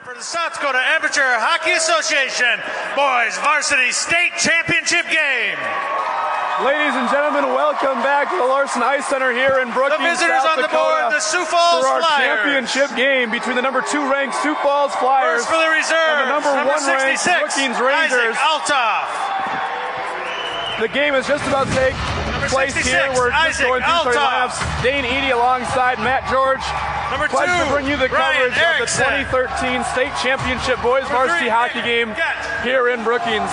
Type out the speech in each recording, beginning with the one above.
For the South Dakota Amateur Hockey Association Boys Varsity State Championship game. Ladies and gentlemen, welcome back to the Larson Ice Center here in Brookings, the visitors South on the Dakota, board, the Sioux Falls for our Flyers. championship game between the number 2 ranked Sioux Falls Flyers First for the reserve, and the number 1 ranked 66, Brookings Rangers. Althoff. The game is just about to take place here. We're just going through starting lineups. Dane Eady alongside Matt George. Number 2, Pleasure to bring you the Ryan coverage of the 2013 State Championship Boys Varsity Hockey game here in Brookings.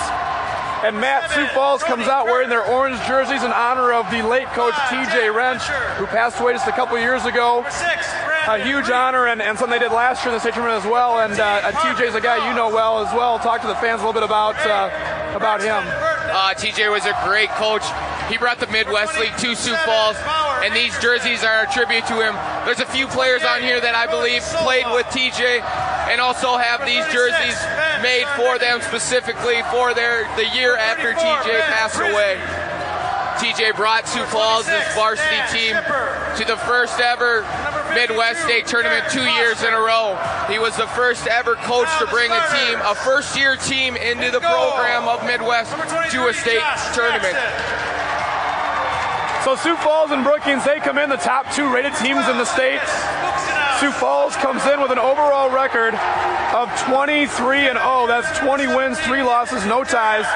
And Matt, Sioux Falls comes out wearing their orange jerseys in honor of the late coach TJ Wrench, who passed away just a couple years ago. A huge honor and something they did last year in the state tournament as well. And TJ's a guy you know well as well. Talk to the fans a little bit about him. TJ was a great coach. He brought the Midwest League to Sioux Falls, and these jerseys are a tribute to him. There's a few players on here that I believe played with TJ and also have these jerseys made for them specifically for the year after TJ passed away. TJ brought Sioux Falls' varsity team to the first ever Midwest State Tournament 2 years in a row. He was the first ever coach to bring a first-year team into the program of Midwest to a state tournament. So Sioux Falls and Brookings, they come in the top 2 rated teams in the state. Sioux Falls comes in with an overall record of 23-0. That's 20 wins, 3 losses, no ties.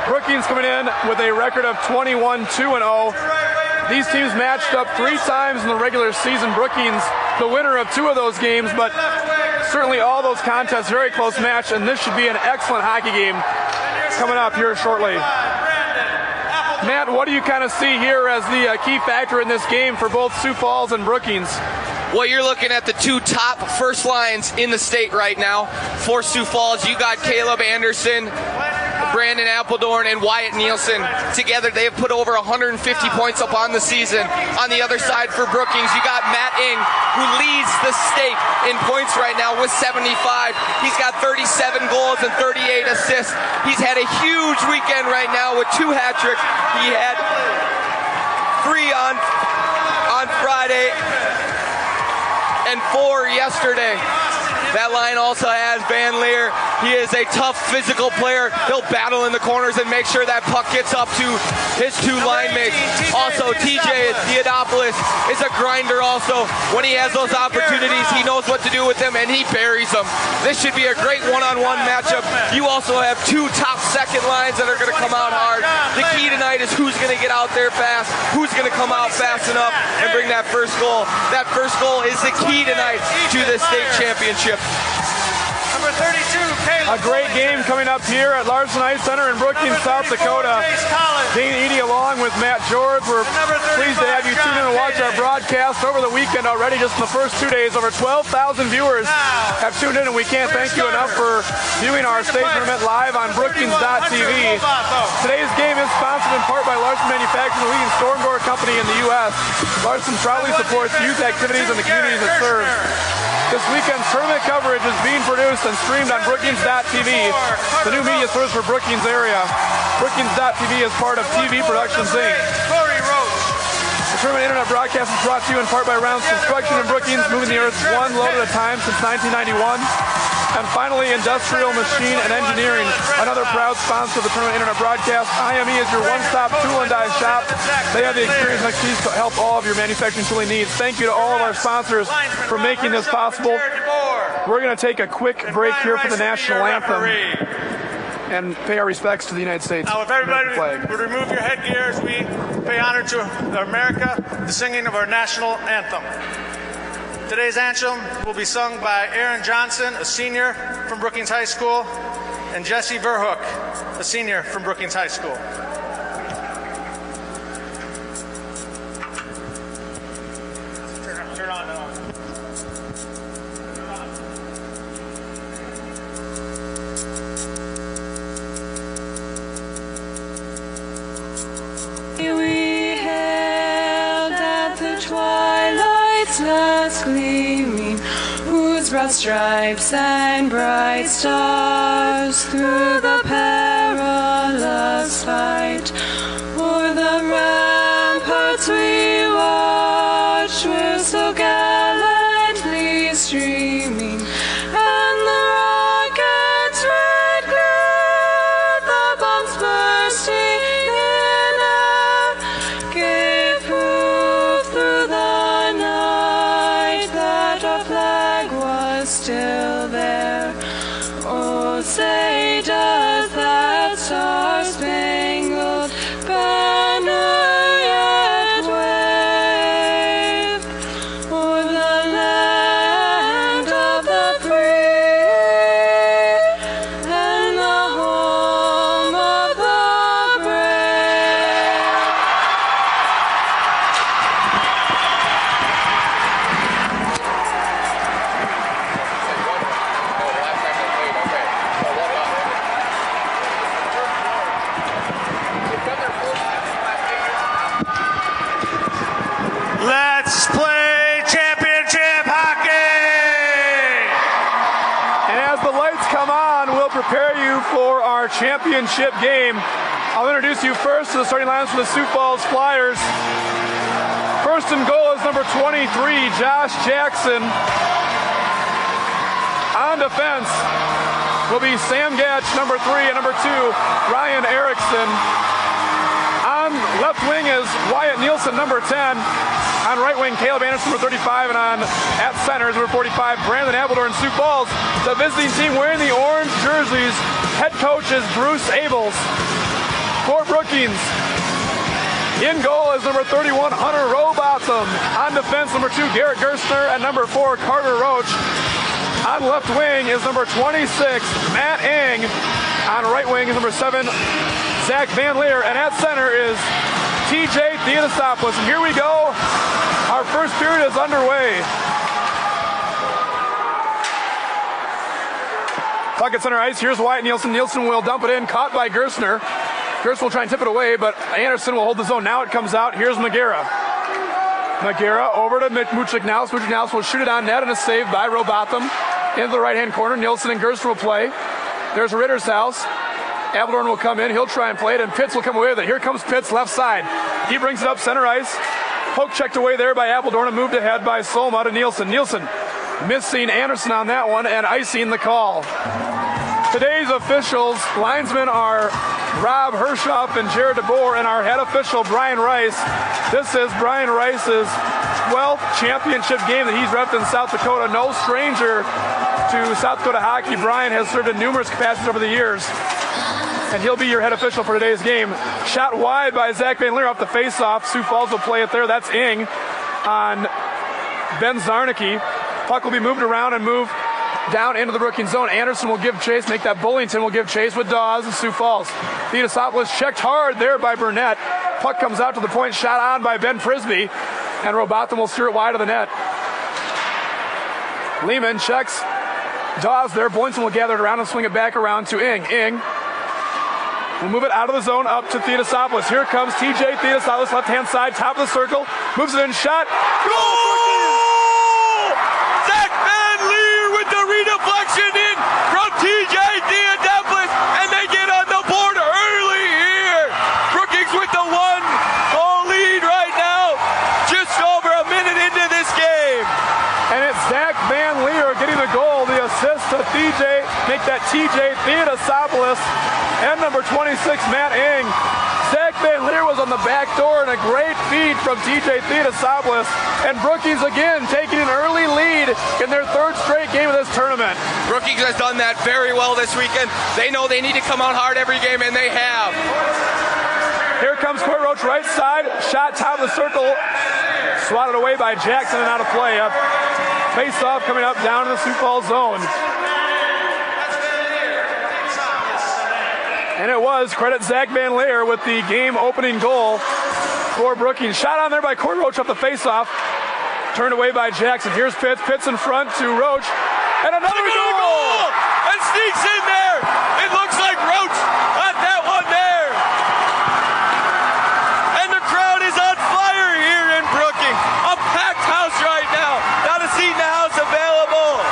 Brookings coming in with a record of 21-2-0. These teams matched up 3 times in the regular season. Brookings, the winner of 2 of those games, but certainly all those contests, very close match, and this should be an excellent hockey game coming up here shortly. Matt, what do you kind of see here as the key factor in this game for both Sioux Falls and Brookings? Well, you're looking at the 2 top first lines in the state right now. For Sioux Falls, you got Caleb Anderson, Brandon Appledorn, and Wyatt Nielsen. Together, they have put over 150 points up on the season. On the other side for Brookings, you got Matt Ing, who leads the state in points right now with 75. He's got 37 goals and 38 assists. He's had a huge weekend right now with 2 hat tricks. He had 3 on Friday and 4 yesterday. That line also has Van Leer. He is a tough physical player. He'll battle in the corners and make sure that puck gets up to his 2 line mates. Also, TJ Theodopoulos is a grinder also. When he has those opportunities, he knows what to do with them, and he buries them. This should be a great one-on-one matchup. You also have 2 top second lines that are going to come out hard. The key tonight is who's going to get out there fast, who's going to come out fast enough and bring that first goal. That first goal is the key tonight to the state championship. Number 32, Caleb. A great game coming up here at Larson Ice Center in Brookings, South Dakota. Dane Eady along with Matt George. We're pleased to have you tune in and watch our broadcast over the weekend already. Just in the first 2 days, over 12,000 viewers have tuned in, and we can't thank you enough for viewing our state tournament live on Brookings.tv. Today's game is sponsored in part by Larson Manufacturing, the leading storm door company in the U.S. Larson proudly supports youth activities in the communities it serves. This weekend's tournament coverage is being produced and streamed on Brookings.tv, the new media source for Brookings area. Brookings.tv is part of TV Productions Inc. The tournament internet broadcast is brought to you in part by Rounds Construction in Brookings, moving the earth 1 load at a time since 1991. And finally, Industrial Machine and Engineering, another proud sponsor of the tournament internet broadcast. IME is your one-stop tool and die shop. They have the experience and expertise to help all of your manufacturing tooling needs. Thank you to all of our sponsors for making this possible. We're going to take a quick break here for the national anthem and pay our respects to the United States. Now, if everybody would remove your headgear as we pay honor to America, the singing of our national anthem. Today's anthem will be sung by Aaron Johnson, a senior from Brookings High School, and Jesse Verhoek, a senior from Brookings High School. Turn on. We hailed at the twilight's last gleaming, whose broad stripes and bright stars through the perilous fight o'er the ramparts we watched were so gallantly streaming, and the was still there. Oh, say does that star-spangled banner yet wave o'er the land of the free and the home of the brave? Let's play championship hockey! And as the lights come on, we'll prepare you for our championship game. I'll introduce you first to the starting lines for the Sioux Falls Flyers. First in goal is number 23, Josh Jackson. On defense will be Sam Gatch, number 3, and number 2, Ryan Erickson. On left wing is Wyatt Nielsen, number 10. On right wing, Caleb Anderson, number 35, and on at center is number 45, Brandon Appledore in Sioux Falls. The visiting team wearing the orange jerseys. Head coach is Bruce Abels. For Brookings, in goal is number 31, Hunter Robotham. On defense, number 2, Garrett Gerstner, and number 4, Carter Roach. On left wing is number 26, Matt Eng. On right wing is number 7, Zach Van Leer, and at center is TJ Theodosopoulos. And here we go. Our first period is underway. Puck at center ice. Here's Wyatt Nielsen. Nielsen will dump it in, caught by Gerstner. Gerstner will try and tip it away, but Anderson will hold the zone. Now it comes out. Here's Magera. Magera over to Muchik-Naus. Muchik-Naus will shoot it on net, and a save by Robotham. Into the right-hand corner. Nielsen and Gerstner will play. There's Ritter's house. Appledorn will come in. He'll try and play it, and Pitts will come away with it. Here comes Pitts, left side. He brings it up center ice. Poke checked away there by Appledorn and moved ahead by Solma to Nielsen. Nielsen missing Anderson on that one and icing the call. Today's officials, linesmen are Rob Hershoff and Jared DeBoer, and our head official, Brian Rice. This is Brian Rice's 12th championship game that he's repped in South Dakota. No stranger to South Dakota hockey. Brian has served in numerous capacities over the years, and he'll be your head official for today's game. Shot wide by Zach Van Leer off the face-off. Sioux Falls will play it there. That's Ing on Ben Zarnicki. Puck will be moved around and moved down into the Brookings zone. Anderson will give chase, make that Bullington will give chase with Dawes and Sioux Falls. Theodosopoulos checked hard there by Burnett. Puck comes out to the point, shot on by Ben Frisbee, and Robotham will steer it wide of the net. Lehman checks Dawes there. Bullington will gather it around and swing it back around to Ing. Ing will move it out of the zone up to Theodosopoulos. Here comes TJ Theodosopoulos, left-hand side, top of the circle, moves it in, shot. Goal! Zach Van Leer with the redeflection in from TJ Theodosopoulos, and they get on the board early here. Brookings with the 1-goal lead right now, just over a minute into this game. And it's Zach Van Leer getting the goal, the assist to make that TJ Theodosopoulos, and number 26, Matt Ing. Zach Van Leer was on the back door, and a great feed from TJ Theodosopoulos. And Brookings again taking an early lead in their third straight game of this tournament. Brookings has done that very well this weekend. They know they need to come out hard every game, and they have. Here comes Court Roach, right side, shot top of the circle, swatted away by Jackson and out of play. Face off coming up down in the Sioux Falls zone. And it was, credit Zach Van Leer with the game opening goal for Brookings. Shot on there by Court Roach off the face-off. Turned away by Jackson. Here's Pitts. Pitts in front to Roach. And another goal! And sneaks in there. It looks like Roach got that one there. And the crowd is on fire here in Brookings. A packed house right now. Not a seat in the house available.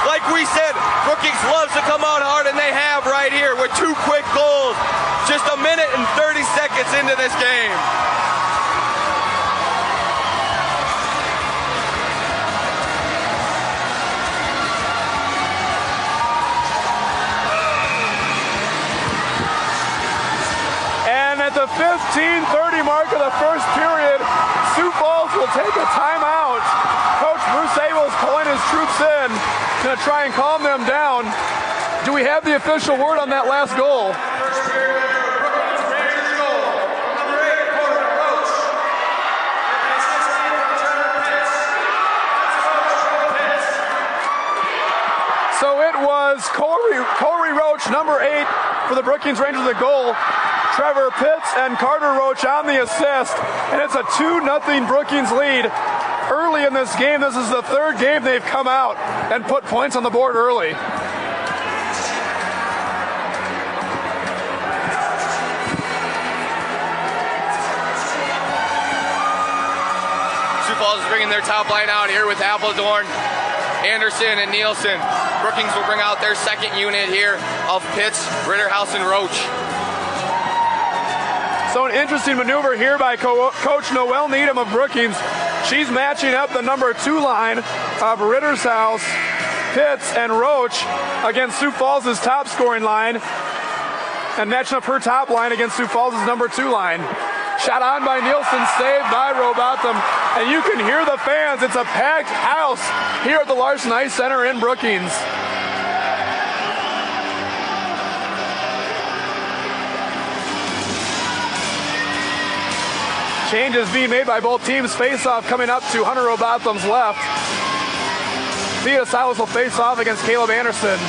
Like we said, Brookings loves to come out hard, and they have right here with 2 quick goals. Just a minute and 30 seconds into this game. And at the 15:30 mark of the first period, Sioux Falls will take a timeout. Coach Bruce Abels steps in, going to try and calm them down. Do we have the official word on that last goal? So it was Corey Roach, number 8 for the Brookings Rangers, the goal. Trevor Pitts and Carter Roach on the assist, and it's a 2-0 Brookings lead early in this game. This is the third game they've come out and put points on the board early. Sioux Falls is bringing their top line out here with Appledorn, Anderson, and Nielsen. Brookings will bring out their second unit here of Pitts, Ritterhouse, and Roach. So an interesting maneuver here by Coach Noelle Needham of Brookings. She's matching up the number 2 line of Ritterhouse, Pitts, and Roach against Sioux Falls' top scoring line, and matching up her top line against Sioux Falls' number 2 line. Shot on by Nielsen, saved by Robotham, and you can hear the fans. It's a packed house here at the Larson Ice Center in Brookings. Changes being made by both teams. Face-off coming up to Hunter Robotham's left. Thea Silas will face off against Caleb Anderson.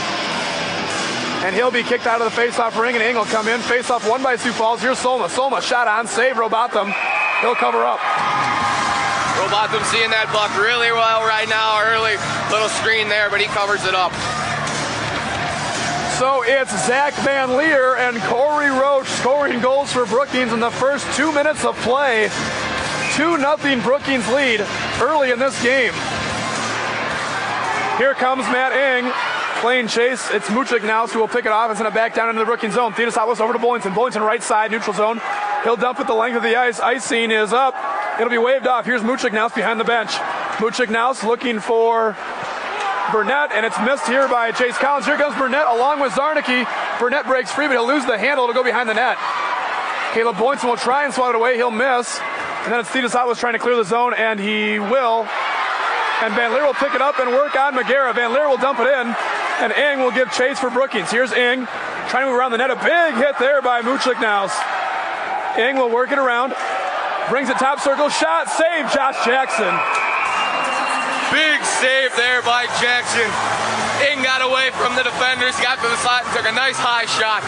And he'll be kicked out of the face-off ring, and Ing will come in. Face-off won by Sioux Falls. Here's Solma. Solma shot on, save Robotham. He'll cover up. Robotham seeing that buck really well right now. Early little screen there, but he covers it up. So it's Zach Van Leer and Corey Roach scoring goals for Brookings in the first 2 minutes of play. 2-0 Brookings lead early in this game. Here comes Matt Ing playing chase. It's Muchik now, who will pick it off and send it back down into the Brookings zone. Theodosopoulos over to Bullington. Bullington right side, neutral zone. He'll dump it the length of the ice. Icing is up. It'll be waved off. Here's Muchik now behind the bench. Muchik now looking for Burnett, and it's missed here by Chase Collins. Here comes Burnett along with Zarnicki. Burnett breaks free, but he'll lose the handle. It'll go behind the net. Caleb Boynton will try and swat it away. He'll miss. And then it's Theodosopoulos trying to clear the zone, and he will. And Van Leer will pick it up and work on McGarrett. Van Leer will dump it in, and Ing will give chase for Brookings. Here's Ing trying to move around the net. A big hit there by Muchik now. Ing will work it around. Brings it top circle. Shot. Save Josh Jackson. Big save there by Jackson. Ing got away from the defenders, got to the slot, and took a nice high shot.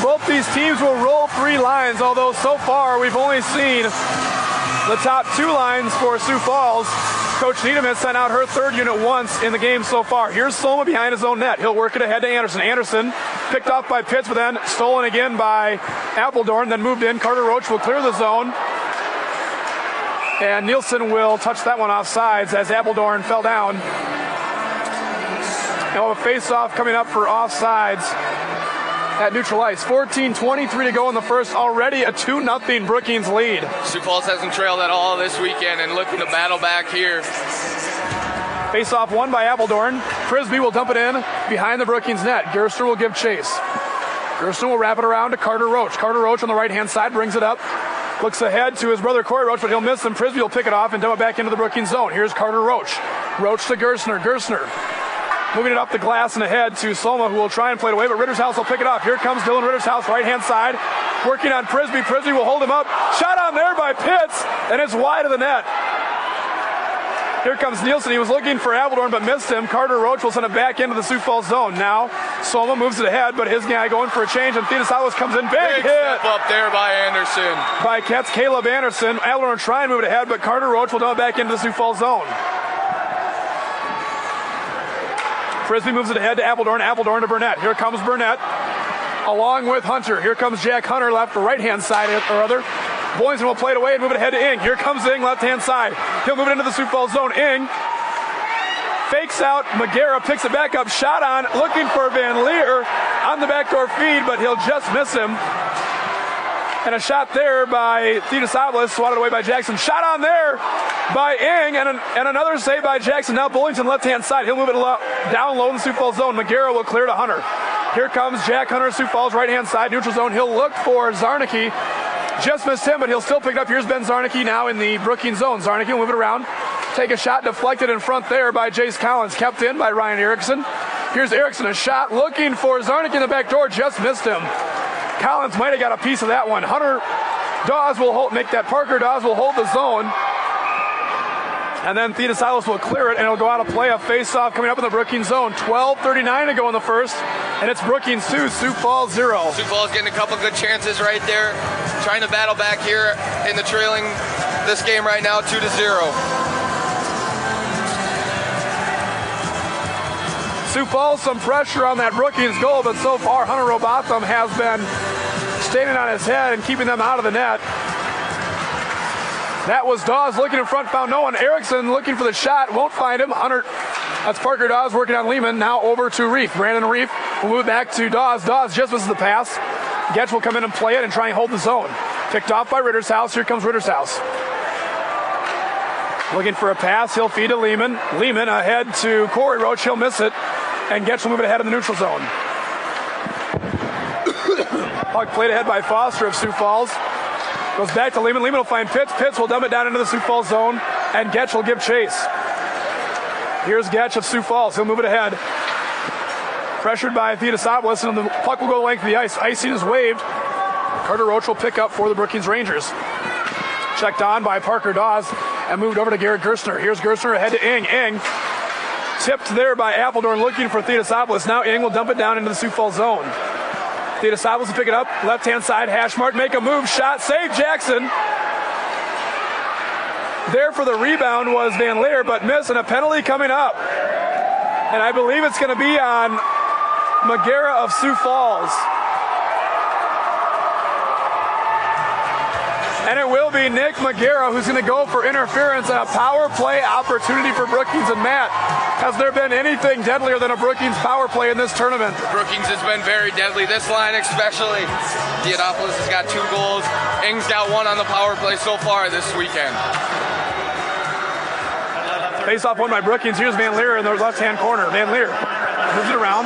Both these teams will roll 3 lines, although so far we've only seen the top 2 lines for Sioux Falls. Coach Needham has sent out her 3rd unit once in the game so far. Here's Solma behind his own net. He'll work it ahead to Anderson. Anderson picked off by Pitts, but then stolen again by Appledorn, then moved in. Carter Roach will clear the zone. And Nielsen will touch that one off sides as Appledorn fell down. And we'll have a face-off coming up for offsides at neutral ice. 14:23 to go in the first. Already a 2-0 Brookings lead. Sioux Falls hasn't trailed at all this weekend and looking to battle back here. Face-off won by Appledorn. Frisbee will dump it in behind the Brookings net. Gerster will give chase. Gerster will wrap it around to Carter Roach. Carter Roach on the right-hand side brings it up. Looks ahead to his brother Corey Roach, but he'll miss him. Frisbee will pick it off and dump it back into the Brookings zone. Here's Carter Roach. Roach to Gerstner. Gerstner moving it up the glass and ahead to Solma, who will try and play it away, but Ritterhouse will pick it off. Here comes Dylan Ritterhouse, right-hand side, working on Frisbee. Frisbee will hold him up. Shot on there by Pitts, and it's wide of the net. Here comes Nielsen. He was looking for Appledorn, but missed him. Carter Roach will send it back into the Sioux Falls zone. Now, Solma moves it ahead, but his guy going for a change, and Theodosopoulos comes in. Big hit step up there by Anderson. By Caleb Anderson. Appledorn trying to move it ahead, but Carter Roach will dump it back into the Sioux Falls zone. Frisbee moves it ahead to Appledorn. Appledorn to Burnett. Here comes Burnett along with Hunter. Here comes Jack Hunter, left or right-hand side or other. Boynton will play it away and move it ahead to Ing. Here comes Ing, left-hand side. He'll move it into the Sioux Falls zone. Ing fakes out. McGarrett picks it back up. Shot on, looking for Van Leer on the backdoor feed, but he'll just miss him. And a shot there by Theodosopoulos, swatted away by Jackson. Shot on there by Ing, and another save by Jackson. Now Bullington left-hand side. He'll move it down low in the Sioux Falls zone. McGarrett will clear to Hunter. Here comes Jack Hunter, Sioux Falls right-hand side, neutral zone. He'll look for Zarnicki. Just missed him, but he'll still pick it up. Here's Ben Zarnicki now in the Brookings zone. Zarnicki will move it around. Take a shot deflected in front there by Jace Collins. Kept in by Ryan Erickson. Here's Erickson, a shot looking for Zarnicki in the back door. Just missed him. Collins might have got a piece of that one. Hunter Dawes will make that. Parker Dawes will hold the zone. And then Theodosilos will clear it, and it'll go out of play. A face-off coming up in the Brookings zone. 12:39 to go in the first, and it's Brookings 2, Sioux Falls 0. Sioux Falls getting a couple good chances right there. Trying to battle back here in the trailing this game right now, 2-0. Sioux Falls, some pressure on that Brookings goal, but so far Hunter Robotham has been standing on his head and keeping them out of the net. That was Dawes looking in front, found no one. Erickson looking for the shot, won't find him. That's Parker Dawes working on Lehman. Now over to Reef. Brandon Reef will move back to Dawes. Dawes just misses the pass. Getch will come in and play it and try and hold the zone. Picked off by Rittershouse. Here comes Rittershouse. Looking for a pass. He'll feed to Lehman. Lehman ahead to Corey Roach. He'll miss it. And Getch will move it ahead in the neutral zone. Puck played ahead by Foster of Sioux Falls. Goes back to Lehman. Lehman will find Pitts. Pitts will dump it down into the Sioux Falls zone. And Getch will give chase. Here's Getch of Sioux Falls. He'll move it ahead. Pressured by Theodosilos, and the puck will go the length of the ice. Icing is waved. Carter Roach will pick up for the Brookings Rangers. Checked on by Parker Dawes and moved over to Garrett Gerstner. Here's Gerstner ahead to Ing. Ing tipped there by Appledorn looking for Theodosilos. Now Ing will dump it down into the Sioux Falls zone. Theodosilos will pick it up. Left-hand side, hash mark, make a move. Shot, save Jackson. There for the rebound was Van Leer, but missed, and a penalty coming up. And I believe it's going to be on Magera of Sioux Falls. And it will be Nick Magera who's going to go for interference and a power play opportunity for Brookings. And Matt, has there been anything deadlier than a Brookings power play in this tournament? Brookings has been very deadly. This line especially. Theodopoulos has got 2 goals. Ing's got 1 on the power play so far this weekend. Face-off won by Brookings. Here's Van Leer in the left-hand corner. Van Leer moves it around.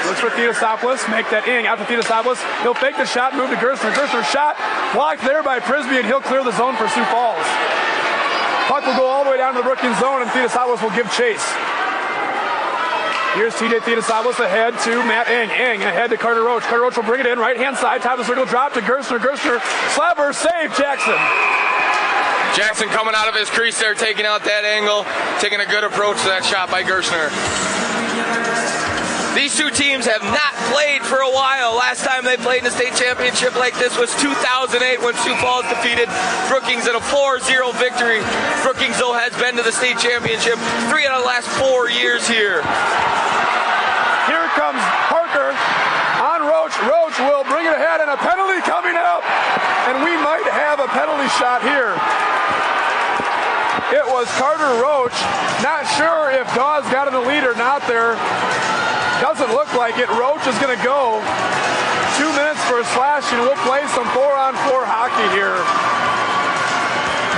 Looks for Theodosopoulos. Make that Ing out to Theodosopoulos. He'll fake the shot, move to Gerstner. Gerstner shot blocked there by Prisby, and he'll clear the zone for Sioux Falls. Puck will go all the way down to the Brookings zone, and Theodosopoulos will give chase. Here's TJ Theodosopoulos ahead to Matt Ing. Ing ahead to Carter Roach. Carter Roach will bring it in. Right-hand side, top of the circle, drop to Gerstner. Gerstner, slapper, save Jackson. Jackson coming out of his crease there, taking out that angle, taking a good approach to that shot by Gerstner. These two teams have not played for a while. Last time they played in a state championship like this was 2008 when Sioux Falls defeated Brookings in a 4-0 victory. Brookings, though, has been to the state championship 3 out of the last 4 years here. Here comes Parker on Roach. Roach will bring it ahead, and a penalty coming up. And we might have a penalty shot here. It was Carter Roach. Not sure if Dawes got in the lead or not there. Doesn't look like it. Roach is going to go. 2 minutes for a slash, and we'll play some 4-on-4 hockey here.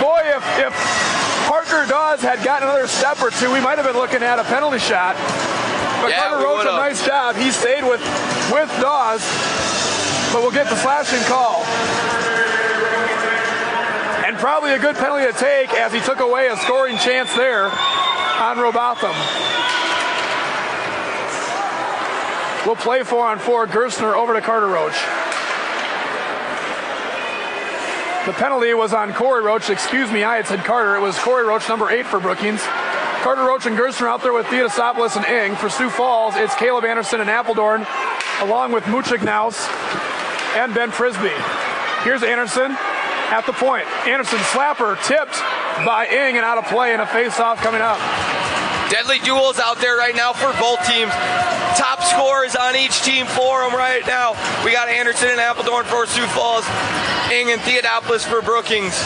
Boy, if Parker Dawes had gotten another step or 2, we might have been looking at a penalty shot. But yeah, Carter Roach, a nice job. He stayed with Dawes, but we'll get the slashing call. And probably a good penalty to take as he took away a scoring chance there on Robotham. We'll play 4-on-4. Gerstner over to Carter Roach. The penalty was on Corey Roach. Excuse me, I had said Carter. It was Corey Roach, number 8 for Brookings. Carter Roach and Gerstner out there with Theodosopoulos and Ing. For Sioux Falls, it's Caleb Anderson and Appledorn, along with Muchignaus and Ben Prisby. Here's Anderson at the point. Anderson slapper tipped by Ing and out of play, and a face-off coming up. Deadly duels out there right now for both teams. Top scorers on each team for them right now. We got Anderson and Appledorn for Sioux Falls, Ing and Theodopoulos for Brookings.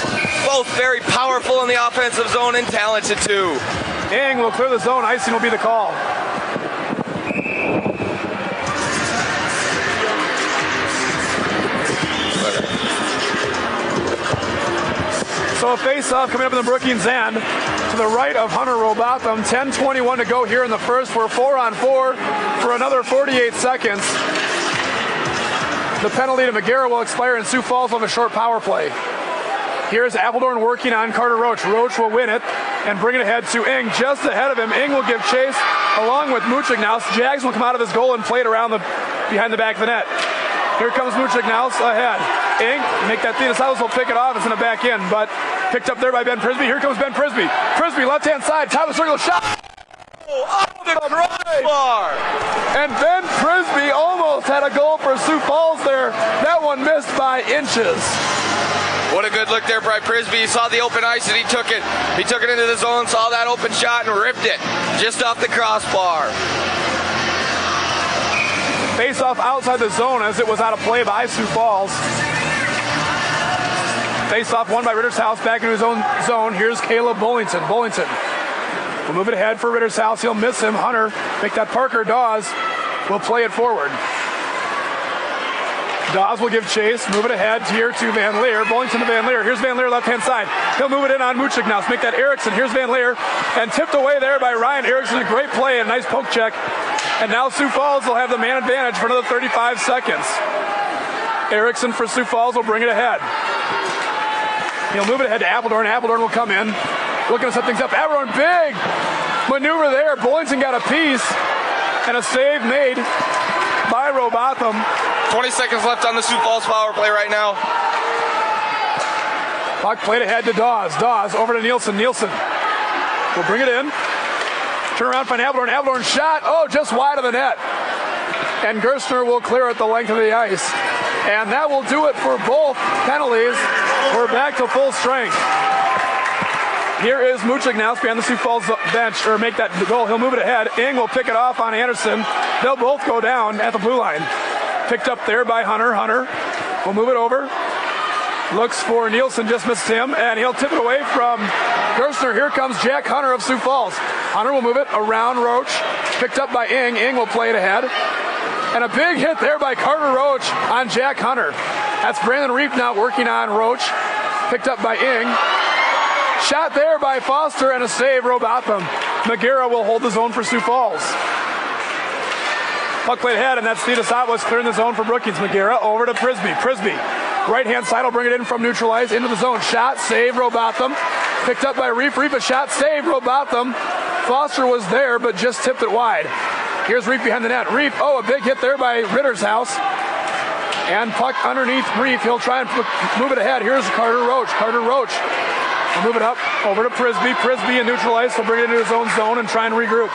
Both very powerful in the offensive zone and talented too. Ing will clear the zone. Icing will be the call. So a face-off coming up in the Brookings end to the right of Hunter Robotham. 10:21 to go here in the first. We're 4-on-4 for another 48 seconds. The penalty to McGarrett will expire, and Sioux Falls will have a short power play. Here's Appledorn working on Carter Roach. Roach will win it and bring it ahead to Ing. Just ahead of him, Ing will give chase along with Muchignaus. Jags will come out of his goal and play it around behind the back of the net. Here comes Muchignaus ahead. Ing, make that Thea Silas will pick it off. It's going to back in, but picked up there by Ben Prisby. Here comes Ben Prisby. Prisby, left-hand side, top of the circle, shot. Off the crossbar. And Ben Prisby almost had a goal for Sioux Falls there. That one missed by inches. What a good look there by Prisby. He saw the open ice and he took it. He took it into the zone, saw that open shot, and ripped it just off the crossbar. Face off outside the zone as it was out of play by Sioux Falls. Face off won by Rittershouse back into his own zone. Here's Caleb Bullington. Bullington will move it ahead for Rittershouse. He'll miss him. Hunter, make that Parker. Dawes will play it forward. Dawes will give chase, move it ahead here to Van Leer. Bullington to Van Leer. Here's Van Leer left-hand side. He'll move it in on Muchignaus. Make that Erickson. Here's Van Leer. And tipped away there by Ryan Erickson. A great play and nice poke check. And now Sioux Falls will have the man advantage for another 35 seconds. Erickson for Sioux Falls will bring it ahead. He'll move it ahead to Appledorn. Appledorn will come in, looking to set things up. Appledorn, big maneuver there. Bullington got a piece and a save made by Robotham. 20 seconds left on the Sioux Falls power play right now. Puck played ahead to Dawes. Dawes over to Nielsen. Nielsen will bring it in. Turn around, find Appledorn. Appledorn shot. Oh, just wide of the net. And Gerstner will clear it the length of the ice. And that will do it for both penalties. We're back to full strength. Here is Muchignaus behind the Sioux Falls bench, or make that goal. He'll move it ahead. Ing will pick it off on Anderson. They'll both go down at the blue line. Picked up there by Hunter. Hunter will move it over. Looks for Nielsen, just missed him, and he'll tip it away from Gerstner. Here comes Jack Hunter of Sioux Falls. Hunter will move it around Roach. Picked up by Ing. Ing will play it ahead. And a big hit there by Carter Roach on Jack Hunter. That's Brandon Reef now working on Roach. Picked up by Ing. Shot there by Foster and a save, Robotham. McGarrett will hold the zone for Sioux Falls. Puck played ahead, and that's Theodosopoulos clearing the zone for Brookings. McGarrett over to Prisby. Prisby, right-hand side will bring it in from neutralize into the zone. Shot, save, Robotham. Picked up by Reef. Reef, a shot, save, Robotham. Foster was there, but just tipped it wide. Here's Reef behind the net. Reef, oh, a big hit there by Rittershouse. And puck underneath Reef. He'll try and move it ahead. Here's Carter Roach. Carter Roach will move it up over to Prisby. Prisby in neutralize. He'll bring it into his own zone and try and regroup.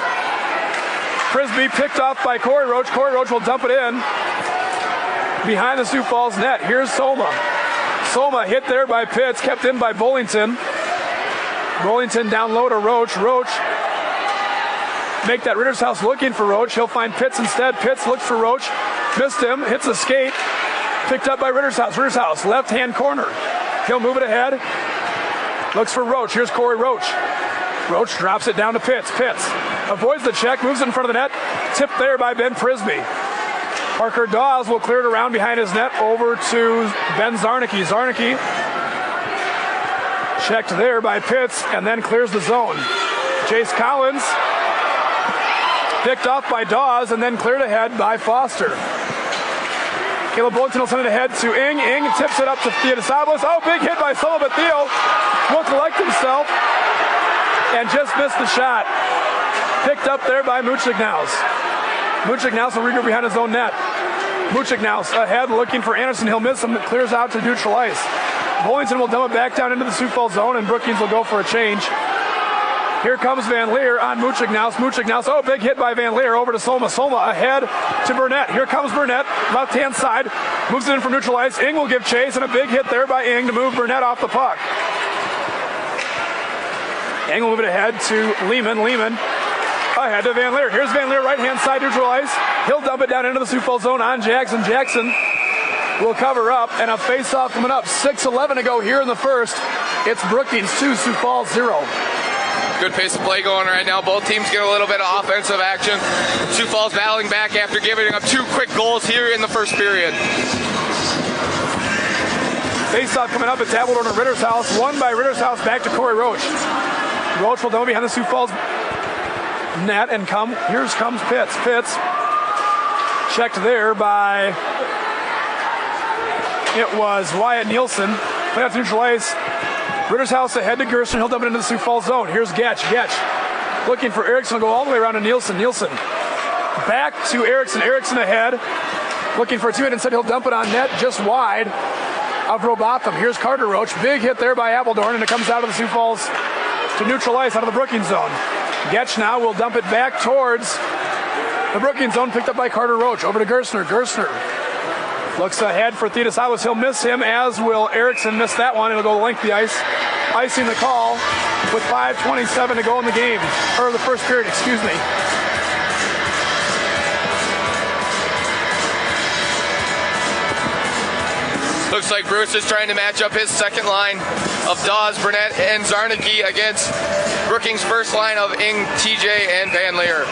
Prisby picked off by Corey Roach. Corey Roach will dump it in behind the Sioux Falls net. Here's Soma. Soma hit there by Pitts, kept in by Bullington. Bullington down low to Roach. Roach make that Rittershouse looking for Roach. He'll find Pitts instead. Pitts looks for Roach. Missed him. Hits a skate. Picked up by Rittershouse. Rittershouse, left-hand corner. He'll move it ahead. Looks for Roach. Here's Corey Roach. Roach drops it down to Pitts. Pitts avoids the check, moves it in front of the net. Tipped there by Ben Prisby. Parker Dawes will clear it around behind his net over to Ben Zarnicki. Zarnicki checked there by Pitts and then clears the zone. Chase Collins picked off by Dawes and then cleared ahead by Foster. Caleb Bullington will send it ahead to Ing. Ing tips it up to Theodosopoulos. Oh, big hit by Soma, but Theo will collect himself and just missed the shot. Picked up there by Muchignaus. Muchignaus will regroup behind his own net. Muchignaus ahead looking for Anderson. He'll miss him. It clears out to neutral ice. Bullington will dump it back down into the Sioux Falls zone, and Brookings will go for a change. Here comes Van Leer on Muchignaus. Muchignaus, oh, big hit by Van Leer over to Soma. Soma ahead to Burnett. Here comes Burnett, left-hand side. Moves it in from neutral ice. Ing will give chase, and a big hit there by Ing to move Burnett off the puck. Ing will move it ahead to Lehman. Lehman ahead to Van Leer. Here's Van Leer, right-hand side, neutral ice. He'll dump it down into the Sioux Falls zone on Jackson. Jackson will cover up, and a face-off coming up. 6:11 to go here in the first. It's Brookings 2, Sioux Falls 0. Good pace of play going right now. Both teams get a little bit of offensive action. Sioux Falls battling back after giving up 2 quick goals here in the first period. Face-off coming up. It's Appledorn and Rittershouse. Won by Rittershouse back to Corey Roach. Roach will dump behind the Sioux Falls net and here comes Pitts. Pitts checked there by It was Wyatt Nielsen. Play out to neutral ice. Rittershouse ahead to Gerson. He'll dump it into the Sioux Falls zone. Here's Getch. Getch looking for Erickson. Will go all the way around to Nielsen. Nielsen back to Erickson. Erickson ahead. Looking for a teammate instead. He'll dump it on net just wide of Robotham. Here's Carter Roach. Big hit there by Appledorn, and it comes out of the Sioux Falls to neutral ice out of the Brookings zone. Getch now will dump it back towards the Brookings zone, picked up by Carter Roach. Over to Gerstner. Gerstner looks ahead for Theodositis. He'll miss him, as will Erickson miss that one. It'll go length the ice. Icing the call with 5:27 to go in the game, or the first period, excuse me. Looks like Bruce is trying to match up his second line of Dawes, Burnett, and Zarnicki against Brookings' first line of Ing, TJ, and Van Leer.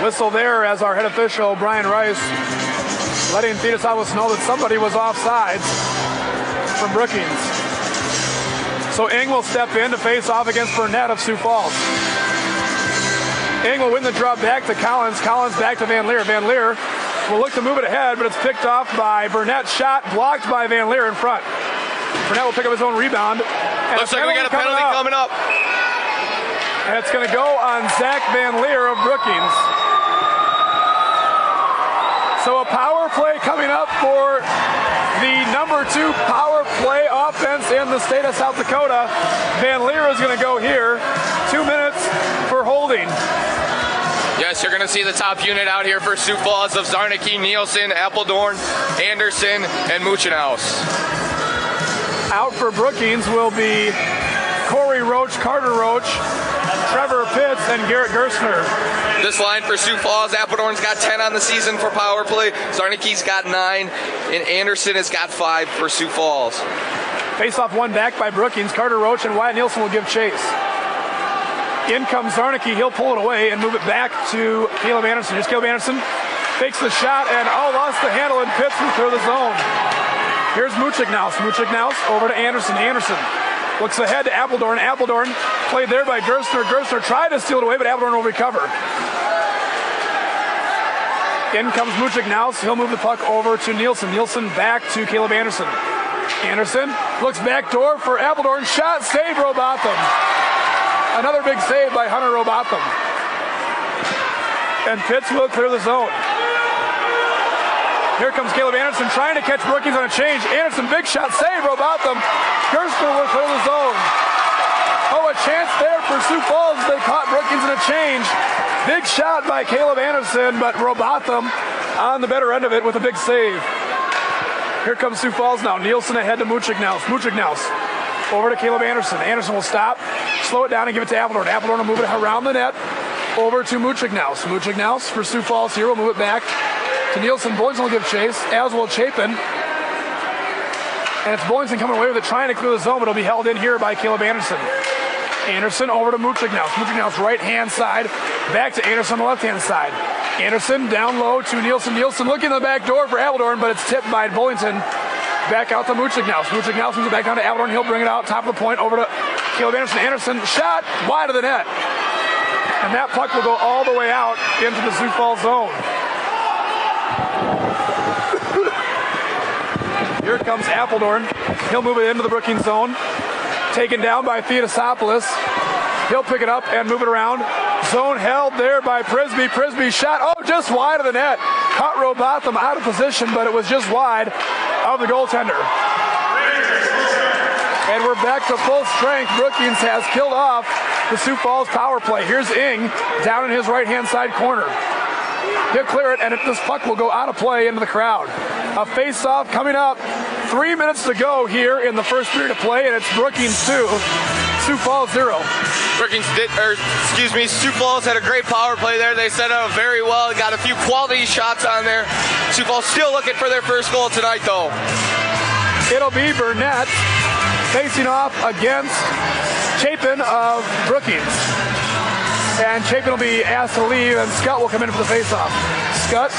Whistle there as our head official, Brian Rice, letting Theodositis know that somebody was offsides from Brookings. So Ing will step in to face off against Burnett of Sioux Falls. Ing will win the draw back to Collins. Collins back to Van Leer. Van Leer will look to move it ahead, but it's picked off by Burnett. Shot blocked by Van Leer in front. Burnett will pick up his own rebound. Looks like we got a penalty coming up. And it's going to go on Zach Van Leer of Brookings. So a power play coming up for the number 2 power play offense in the state of South Dakota. Van Leer is going to go here. 2 minutes for holding. Yes, you're going to see the top unit out here for Sioux Falls of Zarnicki, Nielsen, Appledorn, Anderson, and Muchenhaus. Out for Brookings will be Corey Roach, Carter Roach, Trevor Pitts, and Garrett Gerstner. This line for Sioux Falls, Appledorn's got 10 on the season for power play. Zarnicki's got 9, and Anderson has got 5 for Sioux Falls. Face-off one back by Brookings. Carter Roach and Wyatt Nielsen will give chase. In comes Zarnicki. He'll pull it away and move it back to Caleb Anderson. Here's Caleb Anderson. Fakes the shot and lost the handle, and Pitts will clear the zone. Here's Muchenhaus. Muchenhaus over to Anderson. Anderson looks ahead to Appledorn. Appledorn played there by Gerstner. Gerstner tried to steal it away, but Appledorn will recover. In comes Muchenhaus. He'll move the puck over to Nielsen. Nielsen back to Caleb Anderson. Anderson looks backdoor for Appledorn. Shot, save, Robotham. Another big save by Hunter Robotham. And Pitts will clear the zone. Here comes Caleb Anderson trying to catch Brookings on a change. Anderson, big shot, save, Robotham. Gerstner will clear the zone. Oh, a chance there for Sioux Falls. They caught Brookings in a change. Big shot by Caleb Anderson, but Robotham on the better end of it with a big save. Here comes Sioux Falls now. Nielsen ahead to Muchenhaus. Muchenhaus over to Caleb Anderson. Anderson will stop, slow it down, and give it to Appledorn. Appledorn will move it around the net over to Muchenhaus. Muchenhaus for Sioux Falls here will move it back to Nielsen. Boynton will give chase, as will Chapin. And it's Boynton coming away with it, trying to clear the zone, but it'll be held in here by Caleb Anderson. Anderson over to Muchenhaus. Muchenhaus right-hand side, back to Anderson on the left-hand side. Anderson down low to Nielsen. Nielsen looking in the back door for Appledorn, but it's tipped by Boynton. Back out to Muchenhaus. Muchenhaus moves it back down to Appledorn. He'll bring it out top of the point over to Caleb Anderson. Anderson shot wide of the net. And that puck will go all the way out into the Sioux Falls zone. Here comes Appledorn. He'll move it into the Brookings zone. Taken down by Theodosopoulos. He'll pick it up and move it around. Zone held there by Prisby. Prisby shot, just wide of the net. Caught Robotham out of position, but it was just wide of the goaltender. And we're back to full strength. Brookings has killed off the Sioux Falls power play. Here's Ing down in his right-hand side corner. He'll clear it, and this puck will go out of play into the crowd. A face-off coming up. 3 minutes to go here in the first period of play, and it's Brookings 2, Sioux Falls 0. Sioux Falls had a great power play there. They set up very well. Got a few quality shots on there. Sioux Falls still looking for their first goal tonight, though. It'll be Burnett facing off against Chapin of Brookings. And Chapin will be asked to leave, and Scott will come in for the face-off. Scott,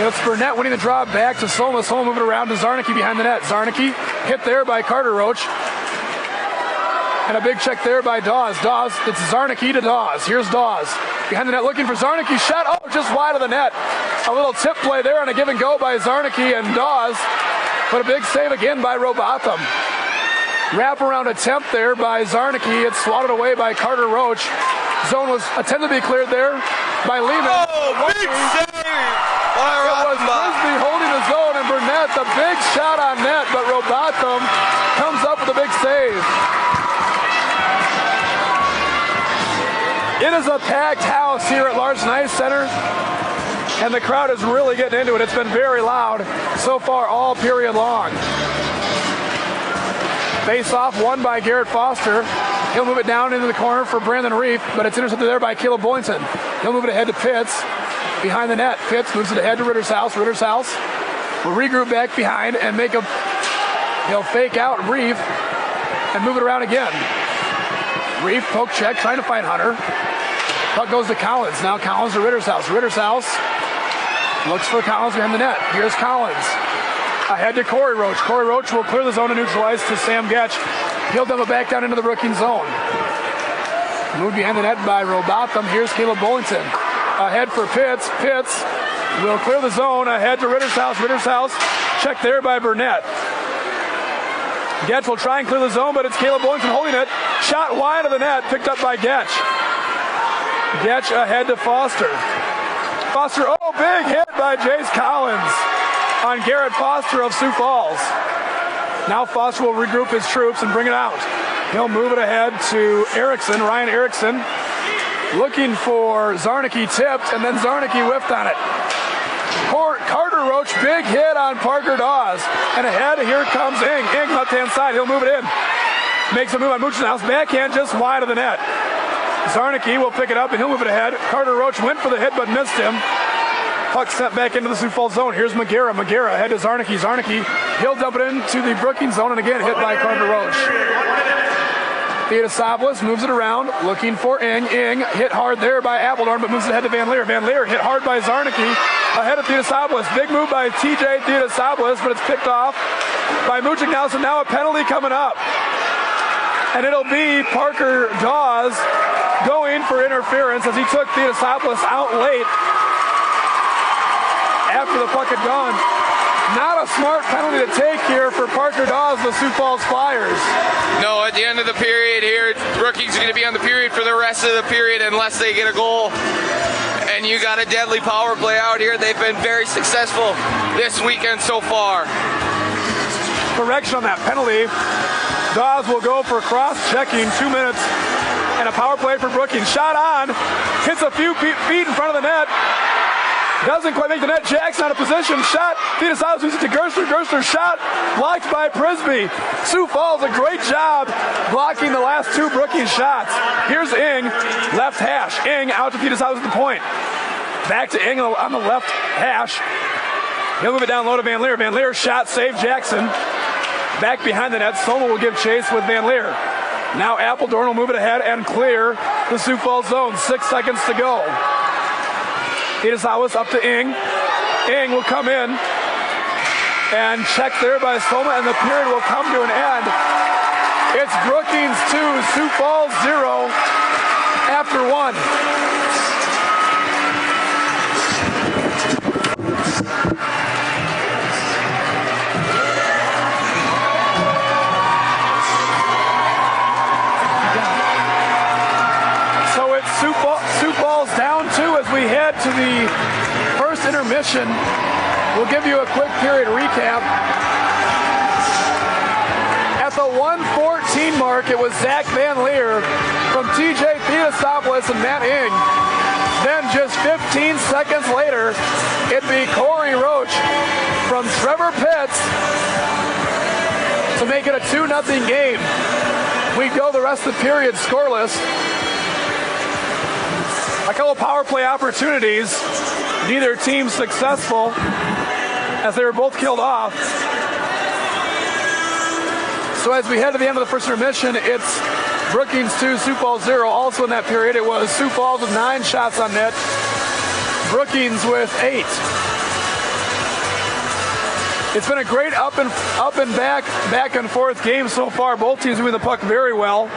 it's Burnett winning the draw back to Soma. Soma moving around to Zarnicki behind the net. Zarnicki hit there by Carter Roach. And a big check there by Dawes. Dawes, it's Zarnicki to Dawes. Here's Dawes behind the net looking for Zarnicki. Shot, just wide of the net. A little tip play there on a give and go by Zarnicki and Dawes, but a big save again by Robotham. Wraparound attempt there by Zarnicki. It's swatted away by Carter Roach. Zone was attempted to be cleared there by Lehman. Oh, big save! It was Frisbee holding the zone, and Burnett, the big shot on net, but Robotham comes up with a big save. It is a packed house here at Larson Ice Center, and the crowd is really getting into it. It's been very loud so far all period long. Face off won by Garrett Foster. He'll move it down into the corner for Brandon Reef, but it's intercepted there by Caleb Boynton. He'll move it ahead to Pitts behind the net. Pitts moves it ahead to Rittershouse. Rittershouse will regroup back behind and he'll fake out Reef and move it around again. Reef poke check, trying to find Hunter. Puck goes to Collins. Now Collins to Rittershouse. Rittershouse looks for Collins behind the net. Here's Collins. Ahead to Corey Roach. Corey Roach will clear the zone and neutralize to Sam Getch. He'll dump it back down into the Brookings zone. Moved behind the net by Robotham. Here's Caleb Boynton. Ahead for Pitts. Pitts will clear the zone. Ahead to Rittershouse. Rittershouse checked there by Burnett. Getch will try and clear the zone, but it's Caleb Boynton holding it. Shot wide of the net, picked up by Getch. Getch ahead to Foster. Foster, oh, big hit by Jace Collins on Garrett Foster of Sioux Falls. Now Foster will regroup his troops and bring it out. He'll move it ahead to Erickson, Ryan Erickson, looking for Zarnicki tipped, and then Zarnicki whiffed on it. Carter Roach, big hit on Parker Dawes. And ahead, here comes Ing. Ing, left-hand side, he'll move it in. Makes a move on Muchenhaus, backhand just wide of the net. Zarnicki will pick it up and he'll move it ahead. Carter Roach went for the hit but missed him. Puck sent back into the Sioux Falls zone. Here's Magera. Magera ahead to Zarnicki. Zarnicki, he'll dump it into the Brookings zone and again hit by Carter Roach. Theodosopoulos moves it around, looking for Ing. Ing hit hard there by Appledorn, but moves it ahead to Van Leer. Van Leer hit hard by Zarnicki. Ahead of Theodosopoulos. Big move by TJ Theodosopoulos, but it's picked off by Muchenhaus, and now a penalty coming up. And it'll be Parker Dawes going for interference as he took Theodosopoulos out late after the puck had gone. Not a smart penalty to take here for Parker Dawes, the Sioux Falls Flyers. No, at the end of the period here, Brookings are going to be on the period for the rest of the period unless they get a goal. And you got a deadly power play out here. They've been very successful this weekend so far. Correction on that penalty. Dawes will go for cross-checking, 2 minutes, and a power play for Brookings. Shot on, hits a few feet in front of the net. Doesn't quite make the net. Jackson out of position. Shot. Theodosopoulos moves it to Gerstner. Gerstner shot. Blocked by Prisby. Sioux Falls, a great job blocking the last two Brookings shots. Here's Ing. Left hash. Ing out to Theodosopoulos at the point. Back to Ing on the left hash. He'll move it down low to Van Leer. Van Leer shot. Save Jackson. Back behind the net. Soma will give chase with Van Leer. Now Appledorn will move it ahead and clear the Sioux Falls zone. 6 seconds to go. Theodosopoulos up to Ing. Ing will come in and check there by Soma, and the period will come to an end. It's Brookings 2, Sioux Falls 0 after 1. So it's Sioux Falls down 2 as we head to the first intermission. We'll give you a quick period recap. At the 1:14 mark, it was Zach Van Leer from TJ Theodosopoulos and Matt Ing. Then just 15 seconds later, it'd be Corey Roach from Trevor Pitts to make it a 2-0 game. We go the rest of the period scoreless. A couple power play opportunities, neither team successful as they were both killed off. So as we head to the end of the first intermission, it's Brookings 2, Sioux Falls 0. Also in that period, it was Sioux Falls with 9 shots on net, Brookings with 8. It's been a great up and back and forth game so far. Both teams moving the puck very well.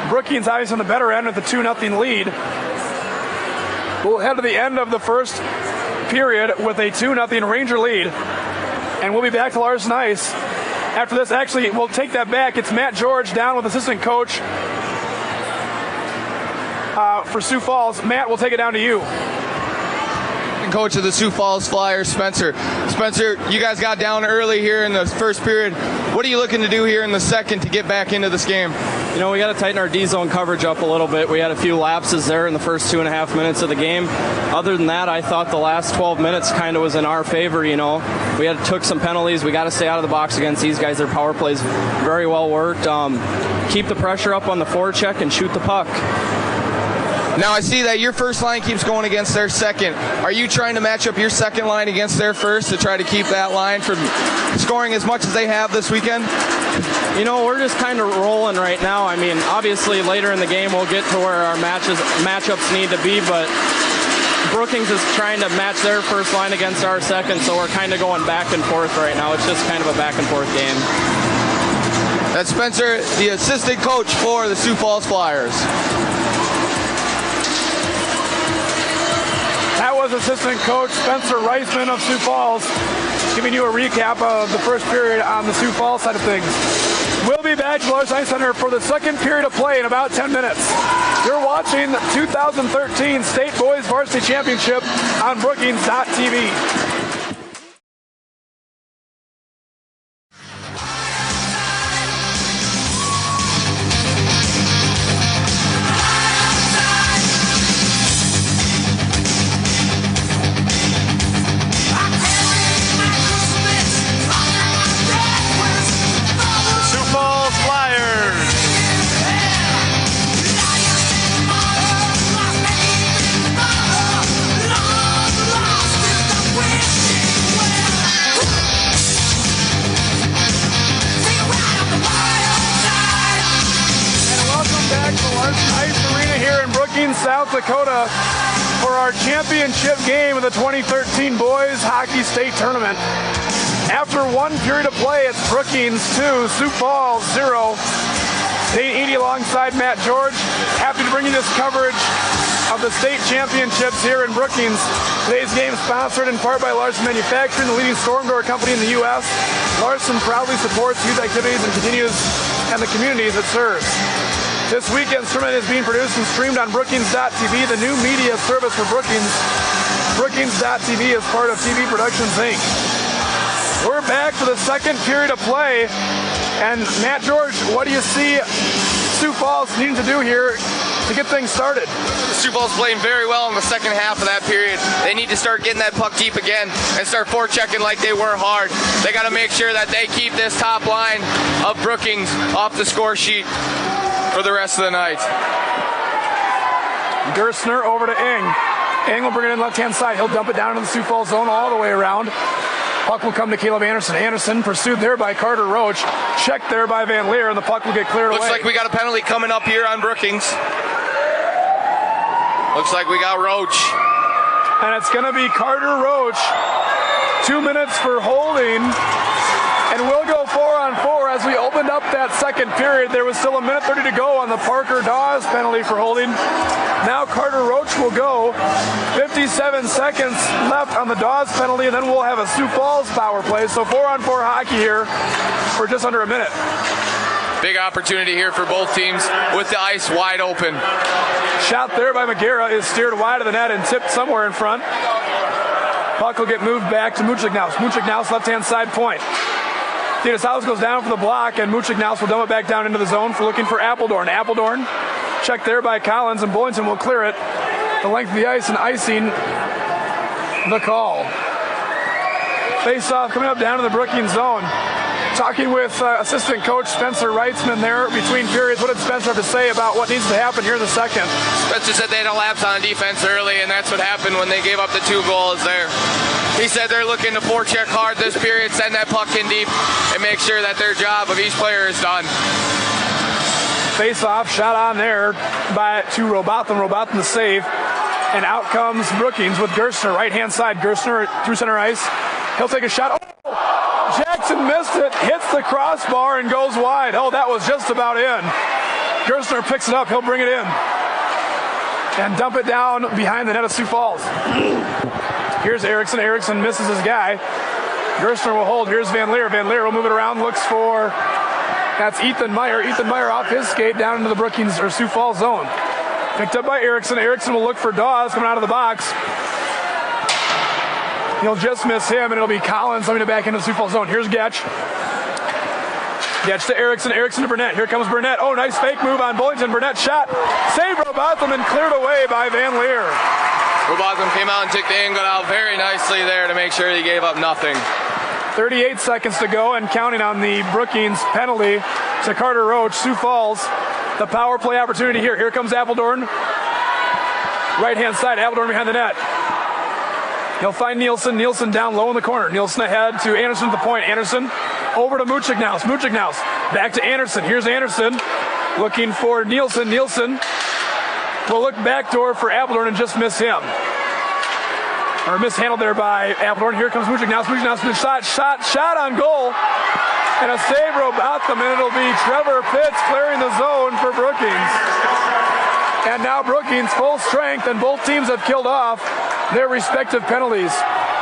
Brookings obviously on the better end with the 2-0 lead. We'll head to the end of the first period with a 2-0 Ranger lead. And we'll be back to Larson Ice. After this, actually, we'll take that back. It's Matt George down with assistant coach for Sioux Falls. Matt, we'll take it down to you. Coach of the Sioux Falls Flyers, Spencer. Spencer, you guys got down early here in the first period. What are you looking to do here in the second to get back into this game? You know, we got to tighten our D-zone coverage up a little bit. We had a few lapses there in the first 2.5 minutes of the game. Other than that, I thought the last 12 minutes kind of was in our favor, you know. We took some penalties. We got to stay out of the box against these guys. Their power plays very well worked. Keep the pressure up on the forecheck and shoot the puck. Now I see that your first line keeps going against their second. Are you trying to match up your second line against their first to try to keep that line from scoring as much as they have this weekend? You know, we're just kind of rolling right now. I mean, obviously later in the game we'll get to where our matchups need to be, but Brookings is trying to match their first line against our second, so we're kind of going back and forth right now. It's just kind of a back and forth game. That's Spencer, the assistant coach for the Sioux Falls Flyers. That was assistant coach Spencer Reisman of Sioux Falls giving you a recap of the first period on the Sioux Falls side of things. We'll be back to Larson Ice Center for the second period of play in about 10 minutes. You're watching the 2013 State Boys Varsity Championship on Brookings.tv. South Dakota for our championship game of the 2013 Boys Hockey State Tournament. After one period of play, it's Brookings 2, Sioux Falls 0. Dane Eady alongside Matt George. Happy to bring you this coverage of the state championships here in Brookings. Today's game sponsored in part by Larson Manufacturing, the leading storm door company in the U.S. Larson proudly supports youth activities and the communities it serves. This weekend's tournament is being produced and streamed on Brookings.tv, the new media service for Brookings. Brookings.tv is part of TV Productions, Inc. We're back for the second period of play. And Matt George, what do you see Sioux Falls needing to do here to get things started? Sioux Falls playing very well in the second half of that period. They need to start getting that puck deep again and start forechecking like they were hard. They got to make sure that they keep this top line of Brookings off the score sheet for the rest of the night. Gerstner over to Ing. Ing will bring it in left-hand side. He'll dump it down in the Sioux Falls zone all the way around. Puck will come to Caleb Anderson. Anderson pursued there by Carter Roach. Checked there by Van Leer, and the puck will get cleared away. Looks like we got a penalty coming up here on Brookings. Looks like we got Roach. And it's going to be Carter Roach. 2 minutes for holding. And we'll go 4-on-4 as we opened up that second period. There was still 1:30 to go on the Parker Dawes penalty for holding. Now Carter Roach will go. 57 seconds left on the Dawes penalty, and then we'll have a Sioux Falls power play. So 4-on-4 hockey here for just under a minute. Big opportunity here for both teams with the ice wide open. Shot there by McGarrah is steered wide of the net and tipped somewhere in front. Puck will get moved back to Muchignaus. Muchignaus left-hand side point. Titus House goes down for the block, and Muchignaus will dump it back down into the zone for looking for Appledorn. Appledorn checked there by Collins, and Bullington will clear it the length of the ice and icing the call. Face-off coming up down to the Brookings zone. Talking with assistant coach Spencer Reitzman there between periods. What did Spencer have to say about what needs to happen here in the second? Spencer said they had a lapse on defense early, and that's what happened when they gave up the 2 goals there. He said they're looking to forecheck hard this period, send that puck in deep, and make sure that their job of each player is done. Face-off shot on there to Robotham. Robotham the save. And out comes Brookings with Gerstner. Right-hand side. Gerstner through center ice. He'll take a shot. Oh! Jackson missed it. Hits the crossbar and goes wide. Oh, that was just about in. Gerstner picks it up. He'll bring it in. And dump it down behind the net of Sioux Falls. Here's Erickson. Erickson misses his guy. Gerstner will hold. Here's Van Leer. Van Leer will move it around. Looks for, that's Ethan Meyer. Ethan Meyer off his skate down into the Brookings or Sioux Falls zone. Picked up by Erickson. Erickson will look for Dawes coming out of the box. He'll just miss him, and it'll be Collins coming back into the Sioux Falls zone. Here's Getch. Getch to Erickson. Erickson to Burnett. Here comes Burnett. Oh, nice fake move on Bullington. Burnett shot. Saved Robotham and cleared away by Van Leer. Robotham came out and took the angle out very nicely there to make sure he gave up nothing. 38 seconds to go and counting on the Brookings penalty to Carter Roach. Sioux Falls, the power play opportunity here. Here comes Appledorn. Right-hand side, Appledorn behind the net. He'll find Nielsen. Nielsen down low in the corner. Nielsen ahead to Anderson at the point. Anderson over to Muchignaus. Muchignaus back to Anderson. Here's Anderson looking for Nielsen. Nielsen will look backdoor for Appledorn and just miss him. Or mishandled there by Appledorn. Here comes Muchignaus. Muchignaus with a shot on goal. And a save Robotham, and it'll be Trevor Pitts clearing the zone for Brookings. And now Brookings full strength, and both teams have killed off their respective penalties.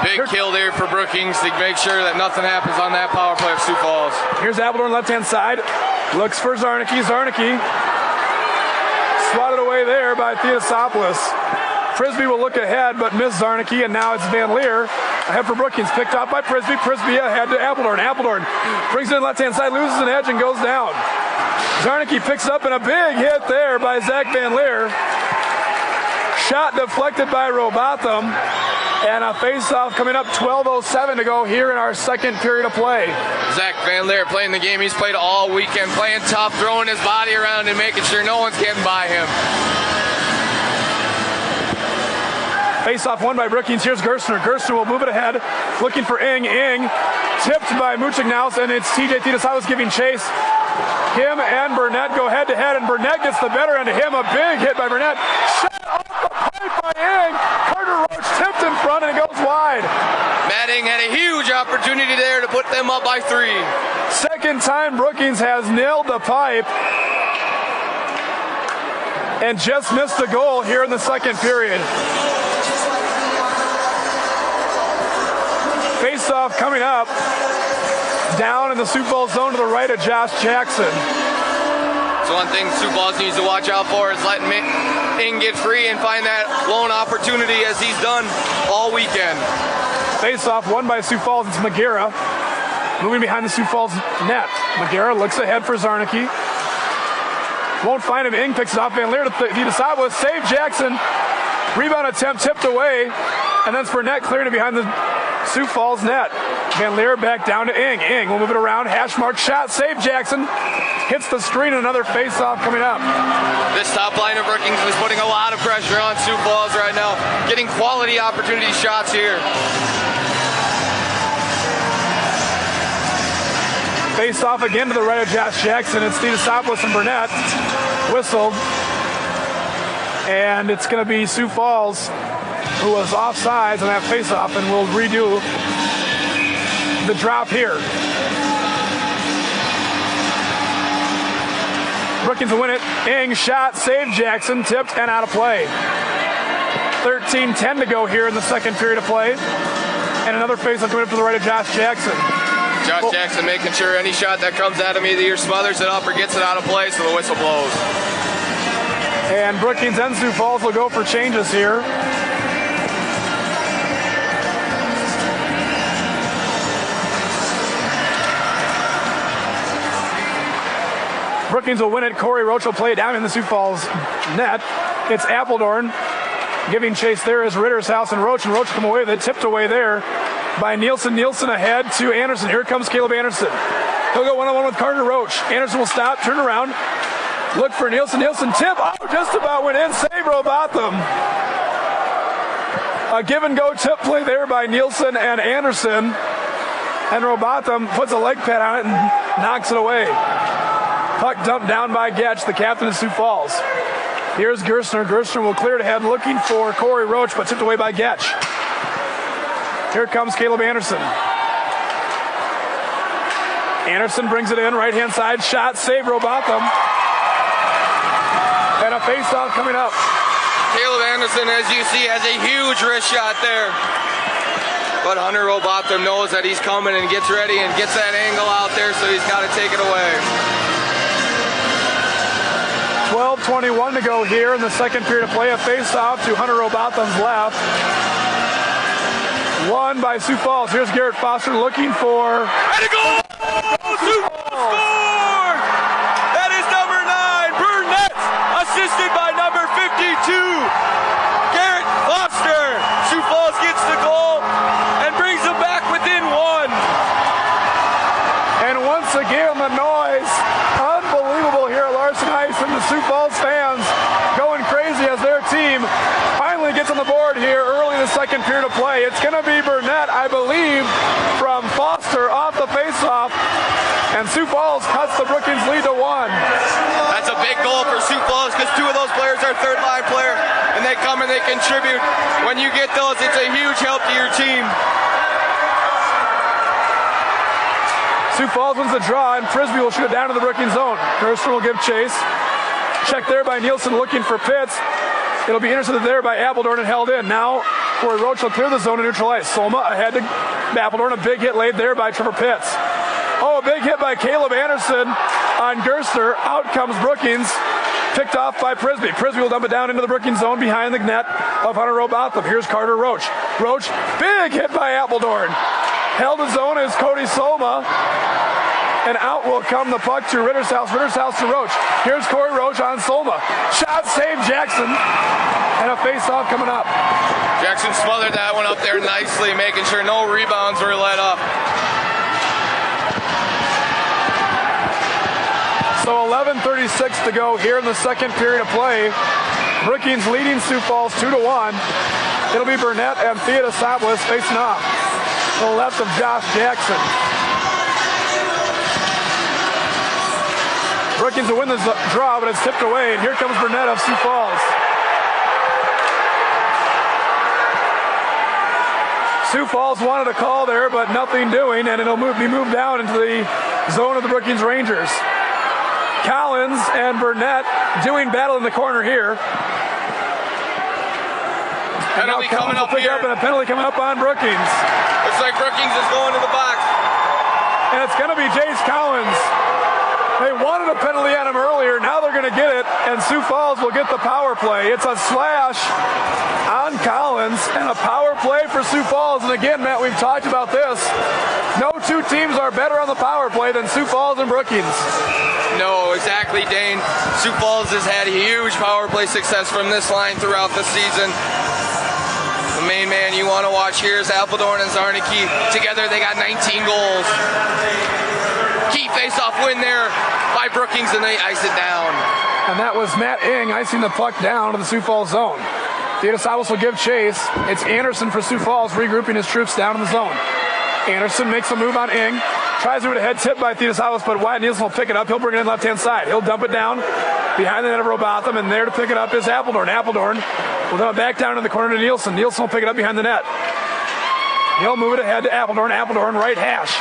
Big kill there for Brookings to make sure that nothing happens on that power play of Sioux Falls. Here's Appledorn left-hand side. Looks for Zarnicki. Zarnicki swatted away there by Theodosopoulos. Frisbee will look ahead, but miss Zarnicki, and now it's Van Leer ahead for Brookings. Picked off by Frisbee. Frisbee ahead to Appledorn. Appledorn brings it in left-hand side, loses an edge, and goes down. Zarnicki picks up, and a big hit there by Zach Van Leer. Shot deflected by Robotham, and a face-off coming up. 12:07 to go here in our second period of play. Zach Van Leer playing the game he's played all weekend, playing tough, throwing his body around and making sure no one's getting by him. Face-off won by Brookings. Here's Gerstner. Gerstner will move it ahead, looking for Ing. Ing tipped by Muchignaus, and it's TJ Theodosopoulos giving chase. Him and Burnett go head-to-head, and Burnett gets the better end of him. A big hit by Burnett. Shot off the pipe by Ing. Carter Roach tipped in front, and it goes wide. Matt Ing had a huge opportunity there to put them up by 3. Second time Brookings has nailed the pipe and just missed the goal here in the second period. Face-off coming up down in the Sioux Falls zone to the right of Josh Jackson. So one thing Sioux Falls needs to watch out for is letting Ing get free and find that lone opportunity as he's done all weekend. Face-off won by Sioux Falls. It's Magera moving behind the Sioux Falls net. Magera looks ahead for Zarnicki. Won't find him. Ing picks it off. Van Leer to Theodosopoulos. Save Jackson. Rebound attempt tipped away. And then Burnett clearing it behind the Sioux Falls net. Van Leer back down to Ing. Ing will move it around. Hash mark shot. Save Jackson. Hits the screen. Another face-off coming up. This top line of Brookings is putting a lot of pressure on Sioux Falls right now. Getting quality opportunity shots here. Face-off again to the right of Josh Jackson. It's Theodosopoulos and Burnett. Whistled. And it's going to be Sioux Falls who was offsides on that face-off, and will redo the drop here. Brookings will win it. Ing shot, saved Jackson, tipped, and out of play. 13:10 to go here in the second period of play. And another face-off coming up to the right of Josh Jackson. Josh Jackson making sure any shot that comes at him either smothers it up or gets it out of play, so the whistle blows. And Brookings and Sioux Falls will go for changes here. Brookings will win it. Corey Roach will play it down in the Sioux Falls net. It's Appledorn giving chase. There is Rittershouse and Roach come away with it. Tipped away there by Nielsen. Nielsen ahead to Anderson. Here comes Caleb Anderson. He'll go one-on-one with Carter Roach. Anderson will stop, turn around, look for Nielsen. Nielsen tip. Oh, just about went in. Save Robotham. A give-and-go tip play there by Nielsen and Anderson. And Robotham puts a leg pad on it and knocks it away. Puck dumped down by Getch, the captain of Sioux Falls. Here's Gerstner. Gerstner will clear it ahead looking for Corey Roach, but tipped away by Getch. Here comes Caleb Anderson. Anderson brings it in, right-hand side, shot, save Robotham. And a face-off coming up. Caleb Anderson, as you see, has a huge wrist shot there. but Hunter Robotham knows that he's coming and gets ready and gets that angle out there, so he's got to take it away. 12:21 to go here in the second period of play. A face-off to Hunter Robotham's left. Won by Sioux Falls. Here's Garrett Foster looking for... And a goal! Sioux Falls score! That is number 9, Burnett, assisted by number 52, Garrett Foster. Sioux Falls gets the goal and brings them back within 1. And once again, the noise, unbelievable here at Larson Ice, and the Sioux Falls fans going crazy as their team finally gets on the board here early in the second period of play. It's going to be Burnett, I believe, from Foster off the faceoff, and Sioux Falls cuts the Brookings lead to 1. That's a big goal for Sioux Falls because 2 of those players are third-line player, and they come and they contribute. When you get those, it's a huge help to your team. Sioux Falls wins the draw, and Frisbee will shoot it down to the Brookings zone. Gerster will give chase. Checked there by Nielsen looking for Pitts. It'll be intercepted there by Appledorn and held in. Now, Corey Roach will clear the zone and neutralize. Soma ahead to Appledorn. A big hit laid there by Trevor Pitts. Oh, a big hit by Caleb Anderson on Gerster. Out comes Brookings. Picked off by Frisbee. Frisbee will dump it down into the Brookings zone behind the net of Hunter Robotham. Here's Carter Roach. Roach, big hit by Appledorn. Held the zone is Cody Soma. And out will come the puck to Rittershouse. Rittershouse to Roach. Here's Corey Roach on Soma. Shot saved Jackson. And a face-off coming up. Jackson smothered that one up there nicely, making sure no rebounds were let up. So 11:36 to go here in the second period of play. Brookings leading Sioux Falls 2-1. It'll be Burnett and Theodosopoulos facing off. To the left of Josh Jackson. Brookings will win the draw, but it's tipped away, and here comes Burnett of Sioux Falls. Sioux Falls wanted a call there, but nothing doing, and it'll be moved down into the zone of the Brookings Rangers. Collins and Burnett doing battle in the corner here. Penalty coming up here. And a penalty coming up on Brookings. Looks like Brookings is going to the box. And it's going to be Jace Collins. They wanted a penalty on him earlier. Now they're going to get it, and Sioux Falls will get the power play. It's a slash on Collins and a power play for Sioux Falls. And again, Matt, we've talked about this. No 2 teams are better on the power play than Sioux Falls and Brookings. No, exactly, Dane. Sioux Falls has had huge power play success from this line throughout the season. The main man you want to watch here is Appledorn and Zarnicki. Together, they got 19 goals. Key face-off win there by Brookings, and they ice it down. And that was Matt Ing icing the puck down to the Sioux Falls zone. Theodosopoulos will give chase. It's Anderson for Sioux Falls, regrouping his troops down in the zone. Anderson makes a move on Ing. Tries to do a head tip by Theodosopoulos, but Wyatt Nielsen will pick it up. He'll bring it in left-hand side. He'll dump it down behind the net of Robotham, and there to pick it up is Appledorn. Appledorn will dump it back down in the corner to Nielsen. Nielsen will pick it up behind the net. He'll move it ahead to Appledorn. Appledorn right hash.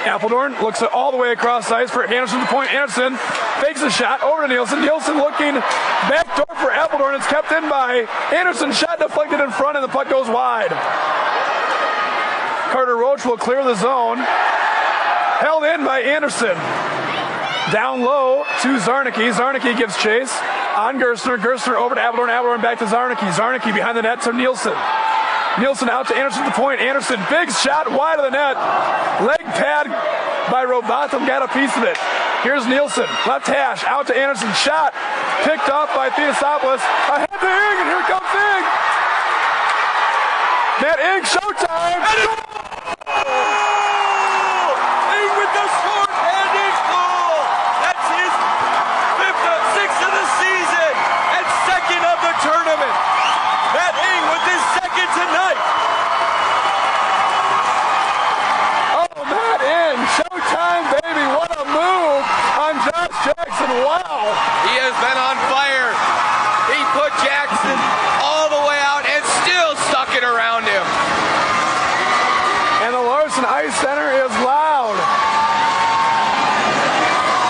Appledorn looks all the way across the ice for Anderson to the point. Anderson fakes a shot over to Nielsen. Nielsen looking back door for Appledorn. It's kept in by Anderson. Shot deflected in front, and the puck goes wide. Carter Roach will clear the zone. Held in by Anderson. Down low to Zarnicki. Zarnicki gives chase on Gerstner. Gerstner over to Appledorn. Appledorn back to Zarnicki. Zarnicki behind the net to Nielsen. Nielsen out to Anderson at the point. Anderson, big shot wide of the net. Leg pad by Robotham, got a piece of it. Here's Nielsen, left hash, out to Anderson. Shot picked up by Theodosopoulos. Ahead to Ing, and here comes Ing. Matt Ing, showtime. Ing with the short-handed goal. That's his sixth of the season and second of the tournament. Matt Ing with his second tonight. Oh, Matt Ing, showtime, baby. What a move on Josh Jackson. Wow. He has been on fire. He put Jackson all the way out and still stuck it around him. And the Larson Ice Center is loud.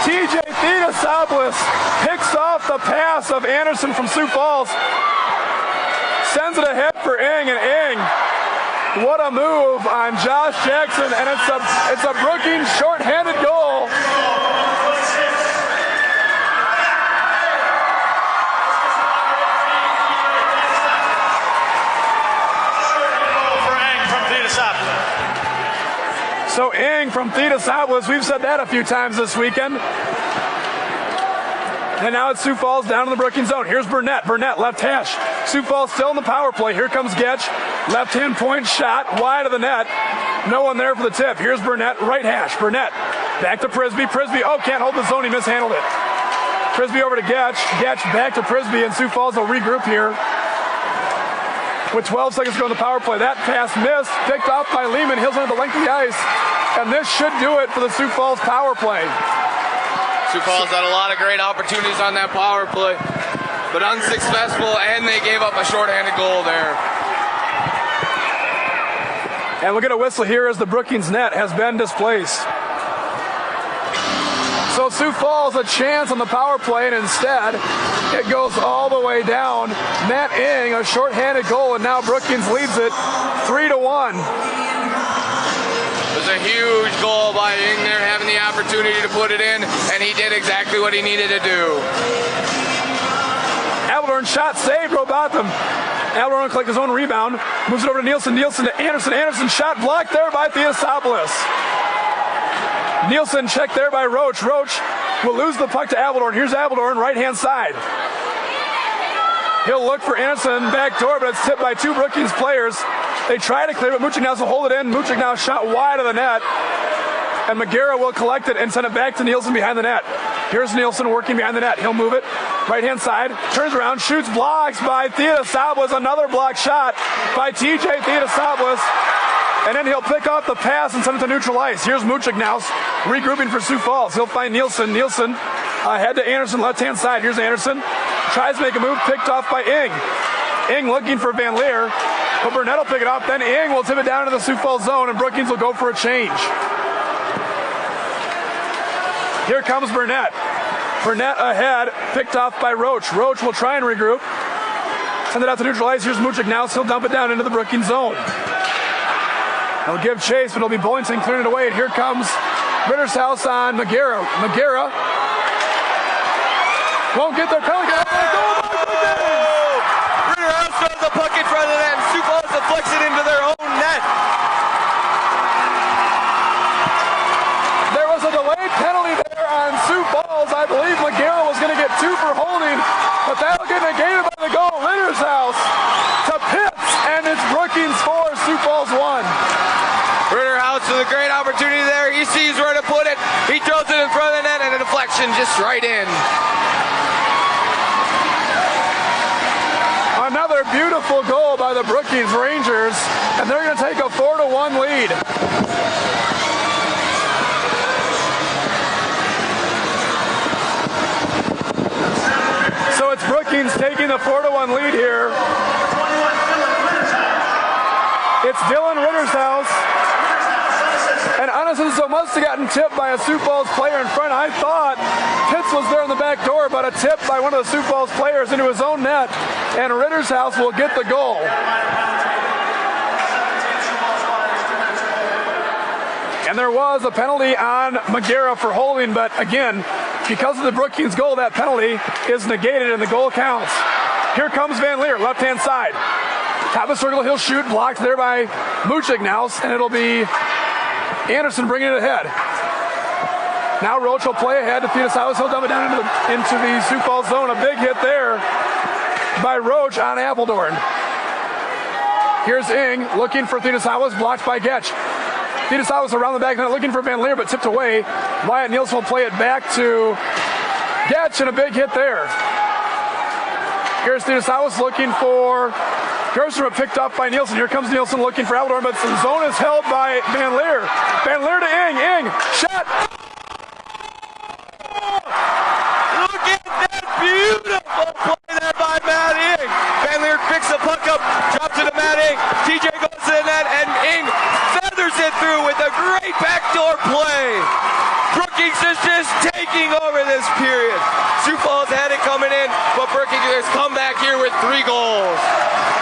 TJ Theodosopoulos picks off the pass of Anderson from Sioux Falls. Sends it ahead for Ing, and Ing What a move on Josh Jackson, and it's a Brookings shorthanded goal. So Ing from Theodosopoulos, we've said that a few times this weekend. And now it's Sioux Falls down in the Brookings zone. Here's Burnett. Burnett, left hash. Sioux Falls still in the power play. Here comes Getch. Left-hand point shot, wide of the net. No one there for the tip. Here's Burnett, right hash. Burnett, back to Prisby. Prisby, can't hold the zone. He mishandled it. Prisby over to Getch. Getch back to Prisby, and Sioux Falls will regroup here. With 12 seconds to go in the power play. That pass missed, picked off by Lehman. He'll under the length of the ice. And this should do it for the Sioux Falls power play. Sioux Falls had a lot of great opportunities on that power play, but unsuccessful, and they gave up a shorthanded goal there. And we'll get a whistle here as the Brookings net has been displaced. So Sioux Falls a chance on the power play, and instead it goes all the way down. Matt Ing, a shorthanded goal, and now Brookings leads it 3-1. It was a huge goal by Ing there, having the opportunity to put it in, and he did exactly what he needed to do. Appledorn shot saved, Robotham. Appledorn collects his own rebound, moves it over to Nielsen. Nielsen to Anderson. Anderson shot blocked there by Theodosopoulos. Nielsen checked there by Roach. Roach will lose the puck to Appledorn. Here's Appledorn, right-hand side. He'll look for Anderson back door, but it's tipped by two Brookings players. They try to clear it, but Muchignaus will hold it in. Muchignaus shot wide of the net. And Magera will collect it and send it back to Nielsen behind the net. Here's Nielsen working behind the net. He'll move it. Right-hand side. Turns around. Shoots blocks by Theodosopoulos. Another block shot by TJ Theodosopoulos. And then he'll pick off the pass and send it to neutral ice. Here's Muchignaus regrouping for Sioux Falls. He'll find Nielsen. Nielsen ahead to Anderson, left-hand side. Here's Anderson. Tries to make a move. Picked off by Ing. Ing looking for Van Leer. But Burnett will pick it off. Then Ing will tip it down into the Sioux Falls zone, and Brookings will go for a change. Here comes Burnett. Burnett ahead, picked off by Roach. Roach will try and regroup. Send it out to neutral ice. Here's Muchignaus. He'll dump it down into the Brookings zone. He'll give chase, but it'll be Boynton clearing it away. And here comes Rittershouse on Magera. Magera won't get their penalty. Ritterhouse throws the puck in front of them. Sioux Falls deflects it into their own net. There was a delayed penalty there on Sioux Falls. I believe Magera was going to get 2 for holding, but that'll get negated by the goal. Rittershouse to Pitts, and it's Brookings 4, Sioux Falls 1. Ritterhouse with a great opportunity there. He sees where to put it. He throws it in front of the net, and a deflection just right in. Another beautiful goal by the Brookings Rangers, and they're going to take a 4-1 lead. So it's Brookings taking the 4-1 lead here. It's Dylan Rittershouse. And honestly, so must have gotten tipped by a Sioux Falls player in front. I thought Pitts was there in the back door, but a tip by one of the Sioux Falls players into his own net, and Rittershouse will get the goal. And there was a penalty on Magera for holding, but again, because of the Brookings goal, that penalty is negated and the goal counts. Here comes Van Leer, left-hand side. Top of the circle, he'll shoot, blocked there by Muchignaus, and it'll be Anderson bringing it ahead. Now Roach will play ahead to Theodosopoulos. He'll dump it down into the Sioux Falls zone. A big hit there by Roach on Appledorn. Here's Ing looking for Theodosopoulos, blocked by Getch. Theodosopoulos around the back net looking for Van Leer, but tipped away. Wyatt Nielsen will play it back to Getch, and a big hit there. Here's Theodosopoulos looking for Gerster, but picked up by Nielsen. Here comes Nielsen looking for Appledorn, but the zone is held by Van Leer. Van Leer to Ing. Ing, shot. Look at that beautiful play there by Matt Ing. Van Leer picks the puck up, drops it to Matt Ing. TJ goes to the net, and Ing feathers it through with a great backdoor play. Brookings is just taking over this period. Sioux Falls had it coming in, but Brookings has come back here with 3 goals.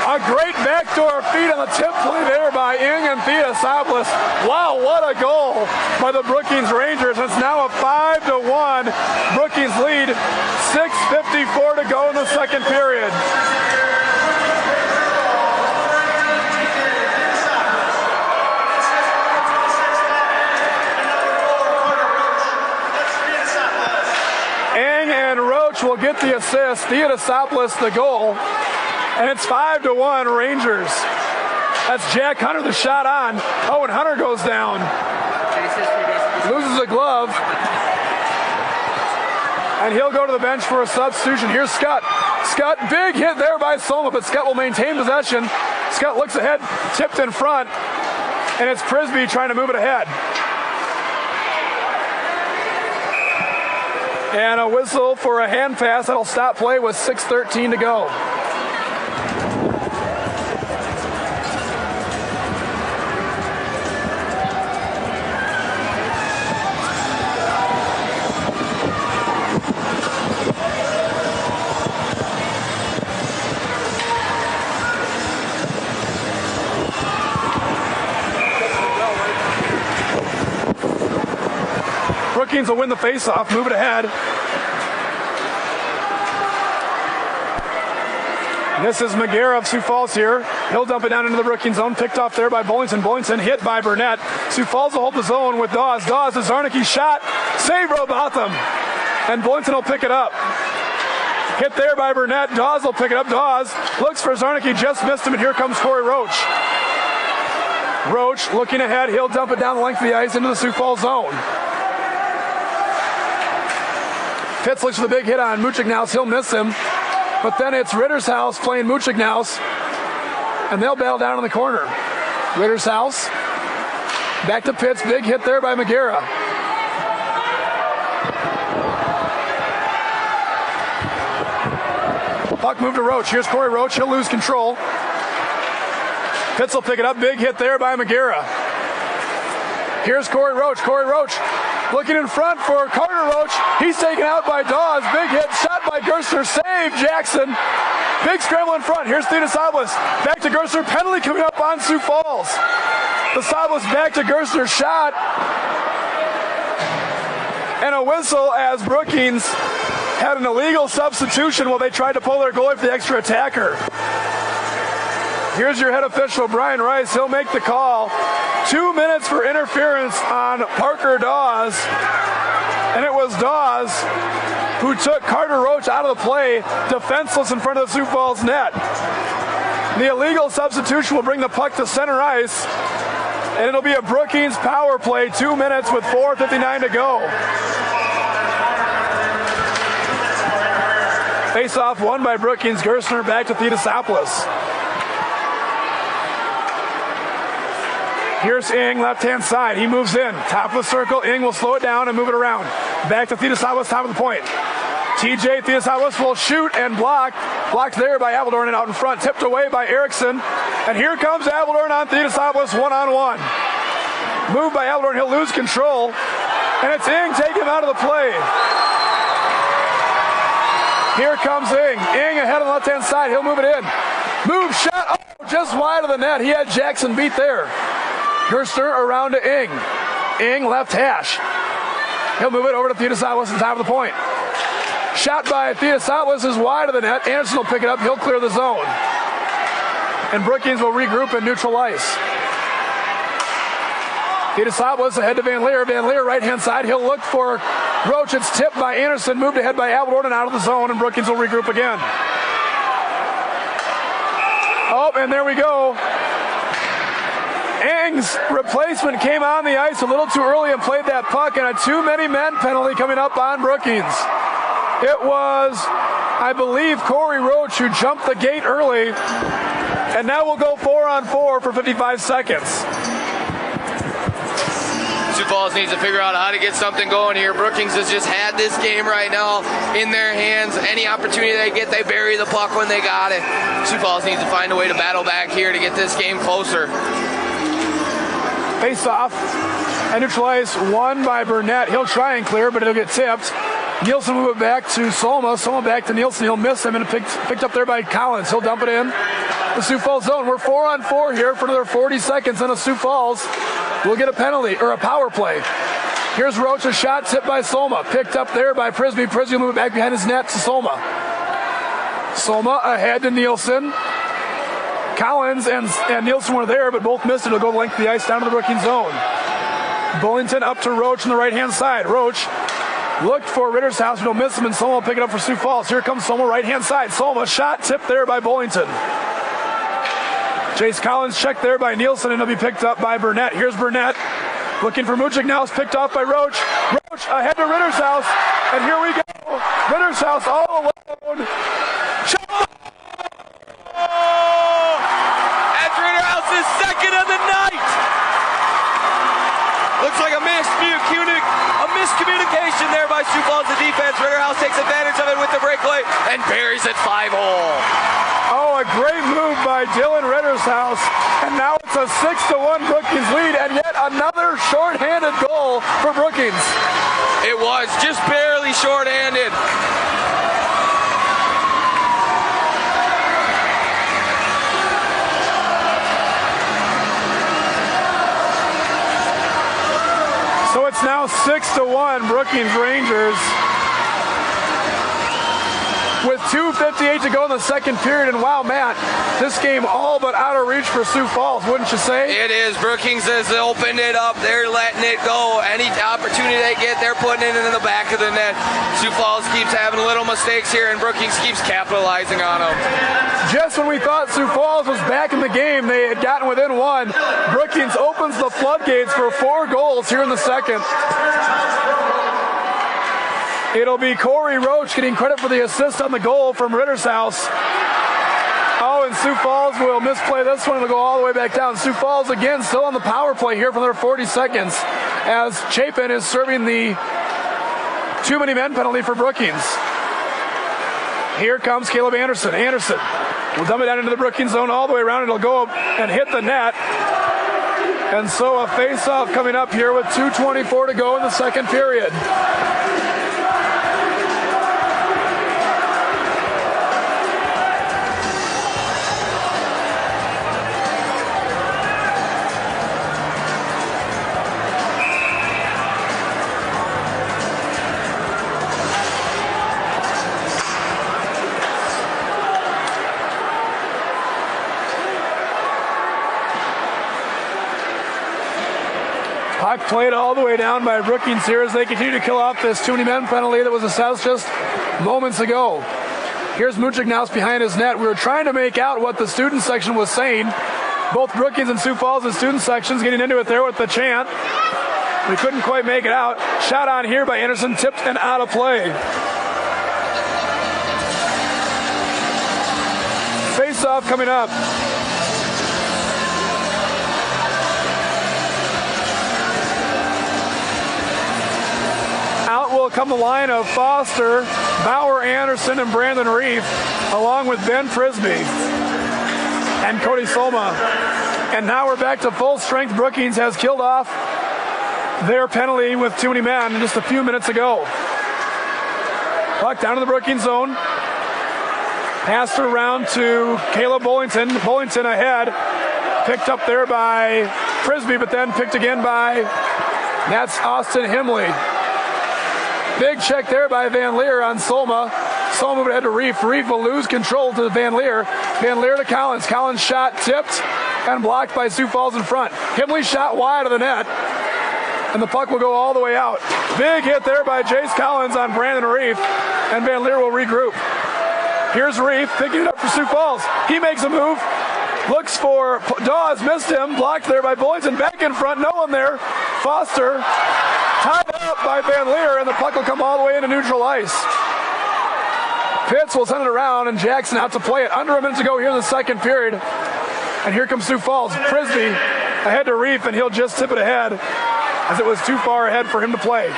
A great backdoor feed on the tip play there by Ing and Theodosopoulos. Wow, what a goal by the Brookings Rangers. It's now a 5-1 Brookings lead. 6:54 to go in the second period. Ing and Roach will get the assist. Theodosopoulos the goal. And it's 5-1 Rangers. That's Jack Hunter, the shot on. Oh, and Hunter goes down. Loses a glove. And he'll go to the bench for a substitution. Here's Scott. Scott, big hit there by Soma, but Scott will maintain possession. Scott looks ahead, tipped in front. And it's Prisby trying to move it ahead. And a whistle for a hand pass. That'll stop play with 6:13 to go. Brookings will win the faceoff, move it ahead. This is McGarrett of Sioux Falls here. He'll dump it down into the Brookings zone, picked off there by Bollington. Bollington hit by Burnett. Sioux Falls will hold the zone with Dawes. Dawes is Zarnicki's shot. Save Robotham. And Bollington will pick it up. Hit there by Burnett. Dawes will pick it up. Dawes looks for Zarnicki, just missed him, and here comes Corey Roach. Roach looking ahead. He'll dump it down the length of the ice into the Sioux Falls zone. Pitts looks for the big hit on Muchignaus. He'll miss him. But then it's Rittershouse playing Muchignaus. And they'll battle down in the corner. Rittershouse. Back to Pitts. Big hit there by McGarrett. Puck moved to Roach. Here's Corey Roach. He'll lose control. Pitts will pick it up. Big hit there by McGarrett. Here's Corey Roach. Corey Roach looking in front for Carter Roach. He's taken out by Dawes. Big hit. Shot by Gerstner. Save Jackson. Big scramble in front. Here's Theodosopoulos. Back to Gerstner. Penalty coming up on Sioux Falls. Theodosopoulos back to Gerstner. Shot. And a whistle as Brookings had an illegal substitution while they tried to pull their goalie for the extra attacker. Here's your head official, Brian Rice. He'll make the call. 2 minutes for interference on Parker Dawes. And it was Dawes who took Carter Roach out of the play, defenseless in front of the Sioux Falls net. The illegal substitution will bring the puck to center ice, and it'll be a Brookings power play, 2 minutes with 4:59 to go. Face-off won by Brookings. Gerstner back to Theodosopoulos. Here's Ing, left-hand side. He moves in. Top of the circle. Ing will slow it down and move it around. Back to Theodosopoulos, top of the point. TJ Theodosopoulos will shoot and block. Blocked there by Apeldoorn and out in front. Tipped away by Erickson. And here comes Apeldoorn on Theodosopoulos one-on-one. Moved by Apeldoorn. He'll lose control. And it's Ing taking him out of the play. Here comes Ing. Ing ahead on the left-hand side. He'll move it in. Move, shot. Oh, just wide of the net. He had Jackson beat there. Gerstner around to Ing. Ing left hash. He'll move it over to Theodosopoulos on top of the point. Shot by Theodosopoulos is wide of the net. Anderson will pick it up. He'll clear the zone. And Brookings will regroup in neutral ice. Theodosopoulos ahead to Van Leer. Van Leer right-hand side. He'll look for Roach. It's tipped by Anderson. Moved ahead by Apeldoorn and out of the zone. And Brookings will regroup again. Oh, and there we go. Ing's replacement came on the ice a little too early and played that puck, and a too-many-men penalty coming up on Brookings. It was, I believe, Corey Roach who jumped the gate early, and now we'll go 4-on-4 for 55 seconds. Sioux Falls needs to figure out how to get something going here. Brookings has just had this game right now in their hands. Any opportunity they get, they bury the puck when they got it. Sioux Falls needs to find a way to battle back here to get this game closer. Face off and neutral ice won by Burnett. He'll try and clear, but it'll get tipped. Nielsen move it back to Soma. Soma back to Nielsen. He'll miss him, and picked up there by Collins. He'll dump it in the Sioux Falls zone. We're 4-on-4 here for another 40 seconds, and Sioux Falls will get a penalty or a power play. Here's Roach, a shot tipped by Soma. Picked up there by Prisby. Prisby will move it back behind his net to Soma. Soma ahead to Nielsen. Collins and Nielsen were there, but both missed it. It'll go the length of the ice down to the Brookings zone. Bullington up to Roach on the right-hand side. Roach looked for Rittershouse, but he'll miss him, and Soma will pick it up for Sioux Falls. Here comes Soma, right-hand side. Soma, shot tipped there by Bullington. Chase Collins checked there by Nielsen, and it'll be picked up by Burnett. Here's Burnett. Looking for Muchik now. It's picked off by Roach. Roach ahead to Rittershouse, and here we go. Rittershouse all alone. That's Ritterhouse's second of the night. Looks like a miscommunication there by Sioux Falls, the defense. Ritterhouse takes advantage of it with the breakaway and buries it 5-hole. Oh, a great move by Dylan Rittershouse. And now it's a 6-1 Brookings lead, and yet another shorthanded goal for Brookings. It was just barely shorthanded. So it's now 6-1 Brookings Rangers with 2:58 to go in the second period. And wow, Matt, this game all but out of reach for Sioux Falls, wouldn't you say? It is. Brookings has opened it up. They're letting it go. Any opportunity they get, they're putting it in the back of the net. Sioux Falls keeps having little mistakes here, and Brookings keeps capitalizing on them. Just when we thought Sioux Falls was back in the game, they had gotten within one. Brookings opens the floodgates for 4 goals here in the second. It'll be Corey Roach getting credit for the assist on the goal from Rittershouse. Oh, and Sioux Falls will misplay this one. It'll go all the way back down. Sioux Falls again still on the power play here for their 40 seconds as Chapin is serving the too many men penalty for Brookings. Here comes Caleb Anderson. Anderson will dump it down into the Brookings zone all the way around. It'll go up and hit the net. And so a face-off coming up here with 2:24 to go in the second period. Puck played all the way down by Brookings here as they continue to kill off this too many men penalty that was assessed just moments ago. Here's Muchik behind his net. We were trying to make out what the student section was saying. Both Brookings and Sioux Falls and student sections getting into it there with the chant. We couldn't quite make it out. Shot on here by Anderson, tipped and out of play. Face-off coming up. Out will come the line of Foster, Bauer, Anderson, and Brandon Reef, along with Ben Prisby and Cody Soma. And now we're back to full strength. Brookings has killed off their penalty with too many men just a few minutes ago. Puck down to the Brookings zone. Passed around to Caleb Bullington. Bullington ahead. Picked up there by Prisby, but then picked again by, that's Austin Himley. Big check there by Van Leer on Soma. Soma moved ahead to Reef. Reef will lose control to Van Leer. Van Leer to Collins. Collins shot tipped and blocked by Sioux Falls in front. Himley shot wide of the net. And the puck will go all the way out. Big hit there by Jace Collins on Brandon Reef. And Van Leer will regroup. Here's Reef picking it up for Sioux Falls. He makes a move. Looks for Dawes. Missed him. Blocked there by Bullington. Back in front. No one there. Foster tied up by Van Leer, and the puck will come all the way into neutral ice. Pitts will send it around, and Jackson out to play it. Under a minute to go here in the second period. And here comes Sioux Falls. Prisby ahead to Reef, and he'll just tip it ahead as it was too far ahead for him to play.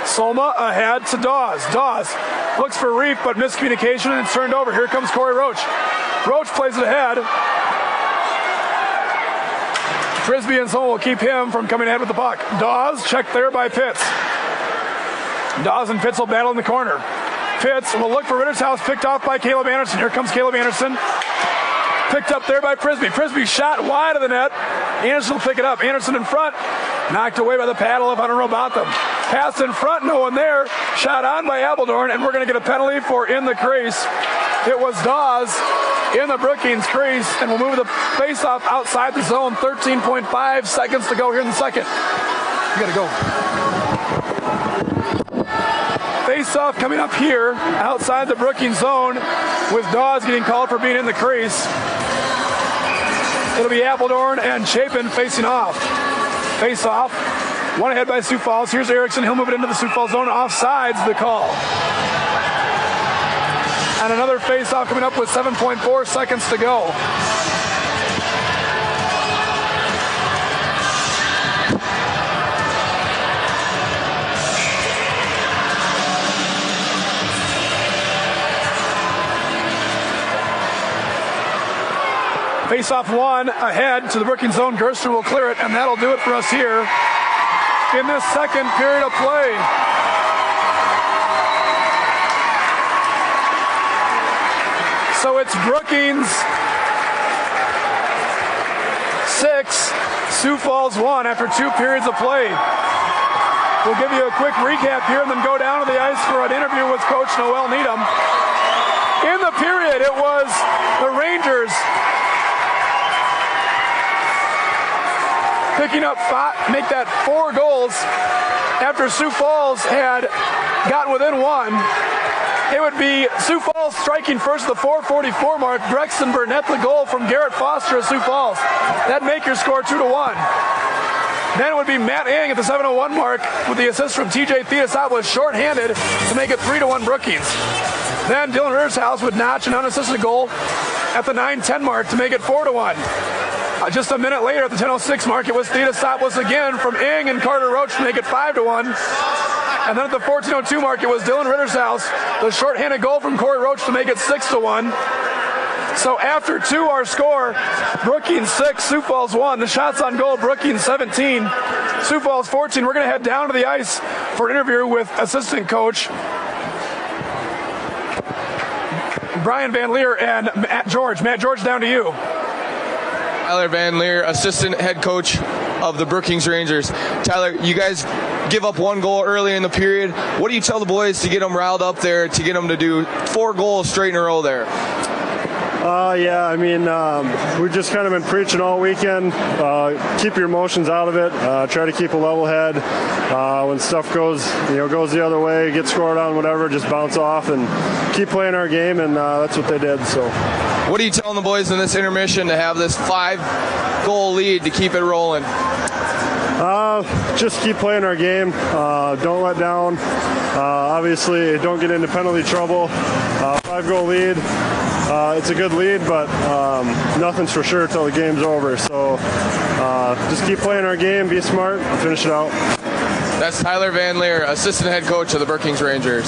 Soma ahead to Dawes. Dawes looks for Reef, but miscommunication, and it's turned over. Here comes Corey Roach. Roach plays it ahead. Prisby and Soma will keep him from coming ahead with the puck. Dawes checked there by Pitts. Dawes and Pitts will battle in the corner. Pitts will look for Rittershouse, picked off by Caleb Anderson. Here comes Caleb Anderson. Picked up there by Prisby. Prisby shot wide of the net. Anderson will pick it up. Anderson in front. Knocked away by the paddle of Hunter Robotham. Pass in front, no one there. Shot on by Appledorn, and we're going to get a penalty for in the crease. It was Dawes in the Brookings crease, and we'll move the face-off outside the zone. 13.5 seconds to go here in the second. You got to go. Face-off coming up here outside the Brookings zone with Dawes getting called for being in the crease. It'll be Appledorn and Chapin facing off. Face-off. One ahead by Sioux Falls. Here's Erickson. He'll move it into the Sioux Falls zone. Offsides the call. And another face-off coming up with 7.4 seconds to go. Face-off one ahead to the Brookings zone. Gerster will clear it, and that'll do it for us here in this second period of play. So it's Brookings 6, Sioux Falls 1 after 2 periods of play. We'll give you a quick recap here and then go down to the ice for an interview with Coach Noel Needham. In the period, it was the Rangers picking up make that 4 goals after Sioux Falls had gotten within 1. It would be Sioux Falls striking first at the 4:44 mark. Brexton Burnett the goal from Garrett Foster of Sioux Falls. That'd make your score 2-1. Then it would be Matt Ing at the 7:01 mark with the assist from TJ Theodosopoulos shorthanded to make it 3-1 Brookings. Then Dylan Rittershouse would notch an unassisted goal at the 9:10 mark to make it 4-1. Just a minute later at the 10:06 mark, it was Theodosopoulos again from Ing and Carter Roach to make it 5-1. And then at the 14:02 mark, it was Dylan Rittershouse, the shorthanded goal from Corey Roach to make it 6-1. So after 2, our score, Brookings 6, Sioux Falls 1. The shots on goal, Brookings 17, Sioux Falls 14. We're going to head down to the ice for an interview with assistant coach Brian Van Leer and Matt George. Matt George, down to you. Tyler Van Leer, assistant head coach of the Brookings Rangers. Tyler, you guys give up 1 goal early in the period. What do you tell the boys to get them riled up there, to get them to do 4 goals straight in a row there? We've just kind of been preaching all weekend. Keep your emotions out of it. Try to keep a level head. When stuff goes the other way, get scored on, whatever, just bounce off and keep playing our game, and that's what they did. So, what are you telling the boys in this intermission to have this 5-goal lead to keep it rolling? Just keep playing our game. Don't let down. Obviously, don't get into penalty trouble. 5-goal lead. It's a good lead, but nothing's for sure until the game's over. So just keep playing our game, be smart, and finish it out. That's Tyler Van Leer, assistant head coach of the Brookings Rangers.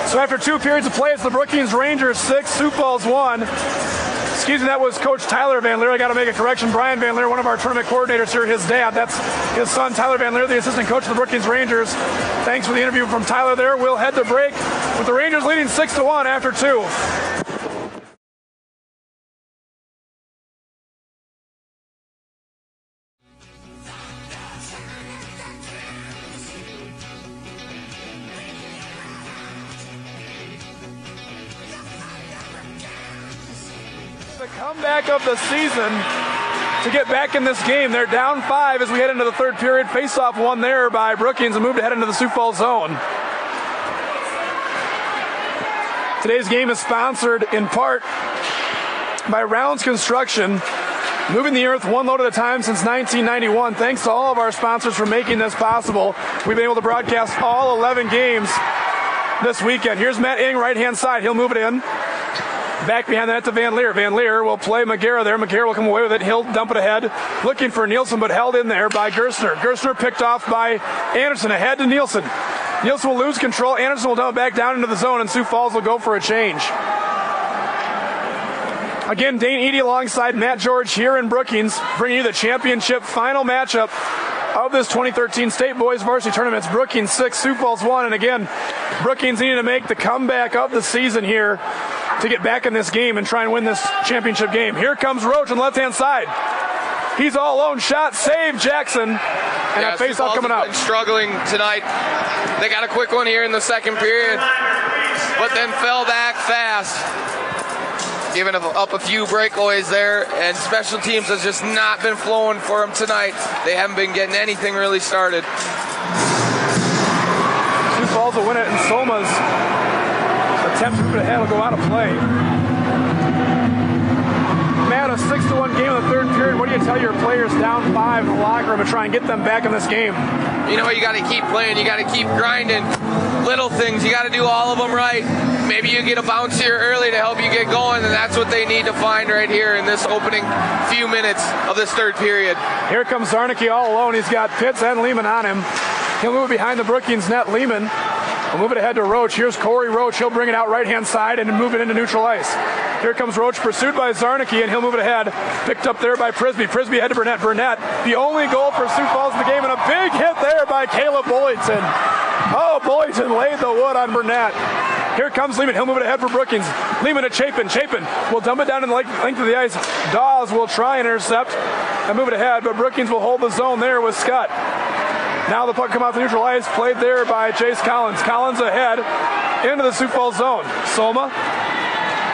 So after 2 periods of play, it's the Brookings Rangers 6, Sioux Falls 1. Excuse me, that was Coach Tyler Van Leer. I got to make a correction. Brian Van Leer, one of our tournament coordinators here, his dad. That's his son, Tyler Van Leer, the assistant coach of the Brookings Rangers. Thanks for the interview from Tyler there. We'll head to break with the Rangers leading 6-1 after 2. The comeback of the season to get back in this game. They're down 5 as we head into the 3rd period. Face-off won there by Brookings and moved ahead into the Sioux Falls zone. Today's game is sponsored in part by Rounds Construction, moving the earth 1 load at a time since 1991. Thanks to all of our sponsors for making this possible. We've been able to broadcast all 11 games this weekend. Here's Matt Ing, right-hand side. He'll move it in. Back behind the net to Van Leer. Van Leer will play McGarrah there. McGarrah will come away with it. He'll dump it ahead. Looking for Nielsen, but held in there by Gerstner. Gerstner picked off by Anderson. Ahead to Nielsen. Nielsen will lose control. Anderson will dump it back down into the zone, and Sioux Falls will go for a change. Again, Dane Eady alongside Matt George here in Brookings, bringing you the championship final matchup of this 2013 State Boys Varsity Tournament. It's Brookings 6, Sioux Falls 1. And again, Brookings needing to make the comeback of the season here to get back in this game and try and win this championship game. Here comes Roach on the left-hand side. He's all alone. Shot, save, Jackson. And a face-off coming up. Struggling tonight. They got a quick one here in the second period, but then fell back fast, giving up a few breakaways there, and special teams has just not been flowing for them tonight. They haven't been getting anything really started. Sioux Falls will win it, and Soma's attempt to move it ahead will go out of play. Matt, a 6-1 game in the third period. What do you tell your players down 5 in the locker room and try and get them back in this game? You know, you got to keep playing. You got to keep grinding. Little things. You got to do all of them right. Maybe you get a bounce here early to help you get going, and that's what they need to find right here in this opening few minutes of this third period. Here comes Zarnicki all alone. He's got Pitts and Lehman on him. He'll move it behind the Brookings net. Lehman will move it ahead to Roach. Here's Corey Roach. He'll bring it out right-hand side and move it into neutral ice. Here comes Roach, pursued by Zarnicki, and he'll move it ahead. Picked up there by Prisby. Prisby ahead to Burnett. Burnett, the only goal for Sioux Falls in the game, and a big hit there by Caleb Boyington. Oh, Boyington laid the wood on Burnett. Here comes Lehman. He'll move it ahead for Brookings. Lehman to Chapin. Chapin will dump it down in the length of the ice. Dawes will try and intercept and move it ahead, but Brookings will hold the zone there with Scott. Now the puck come off the neutral ice, played there by Chase Collins. Collins ahead into the Sioux Falls zone. Soma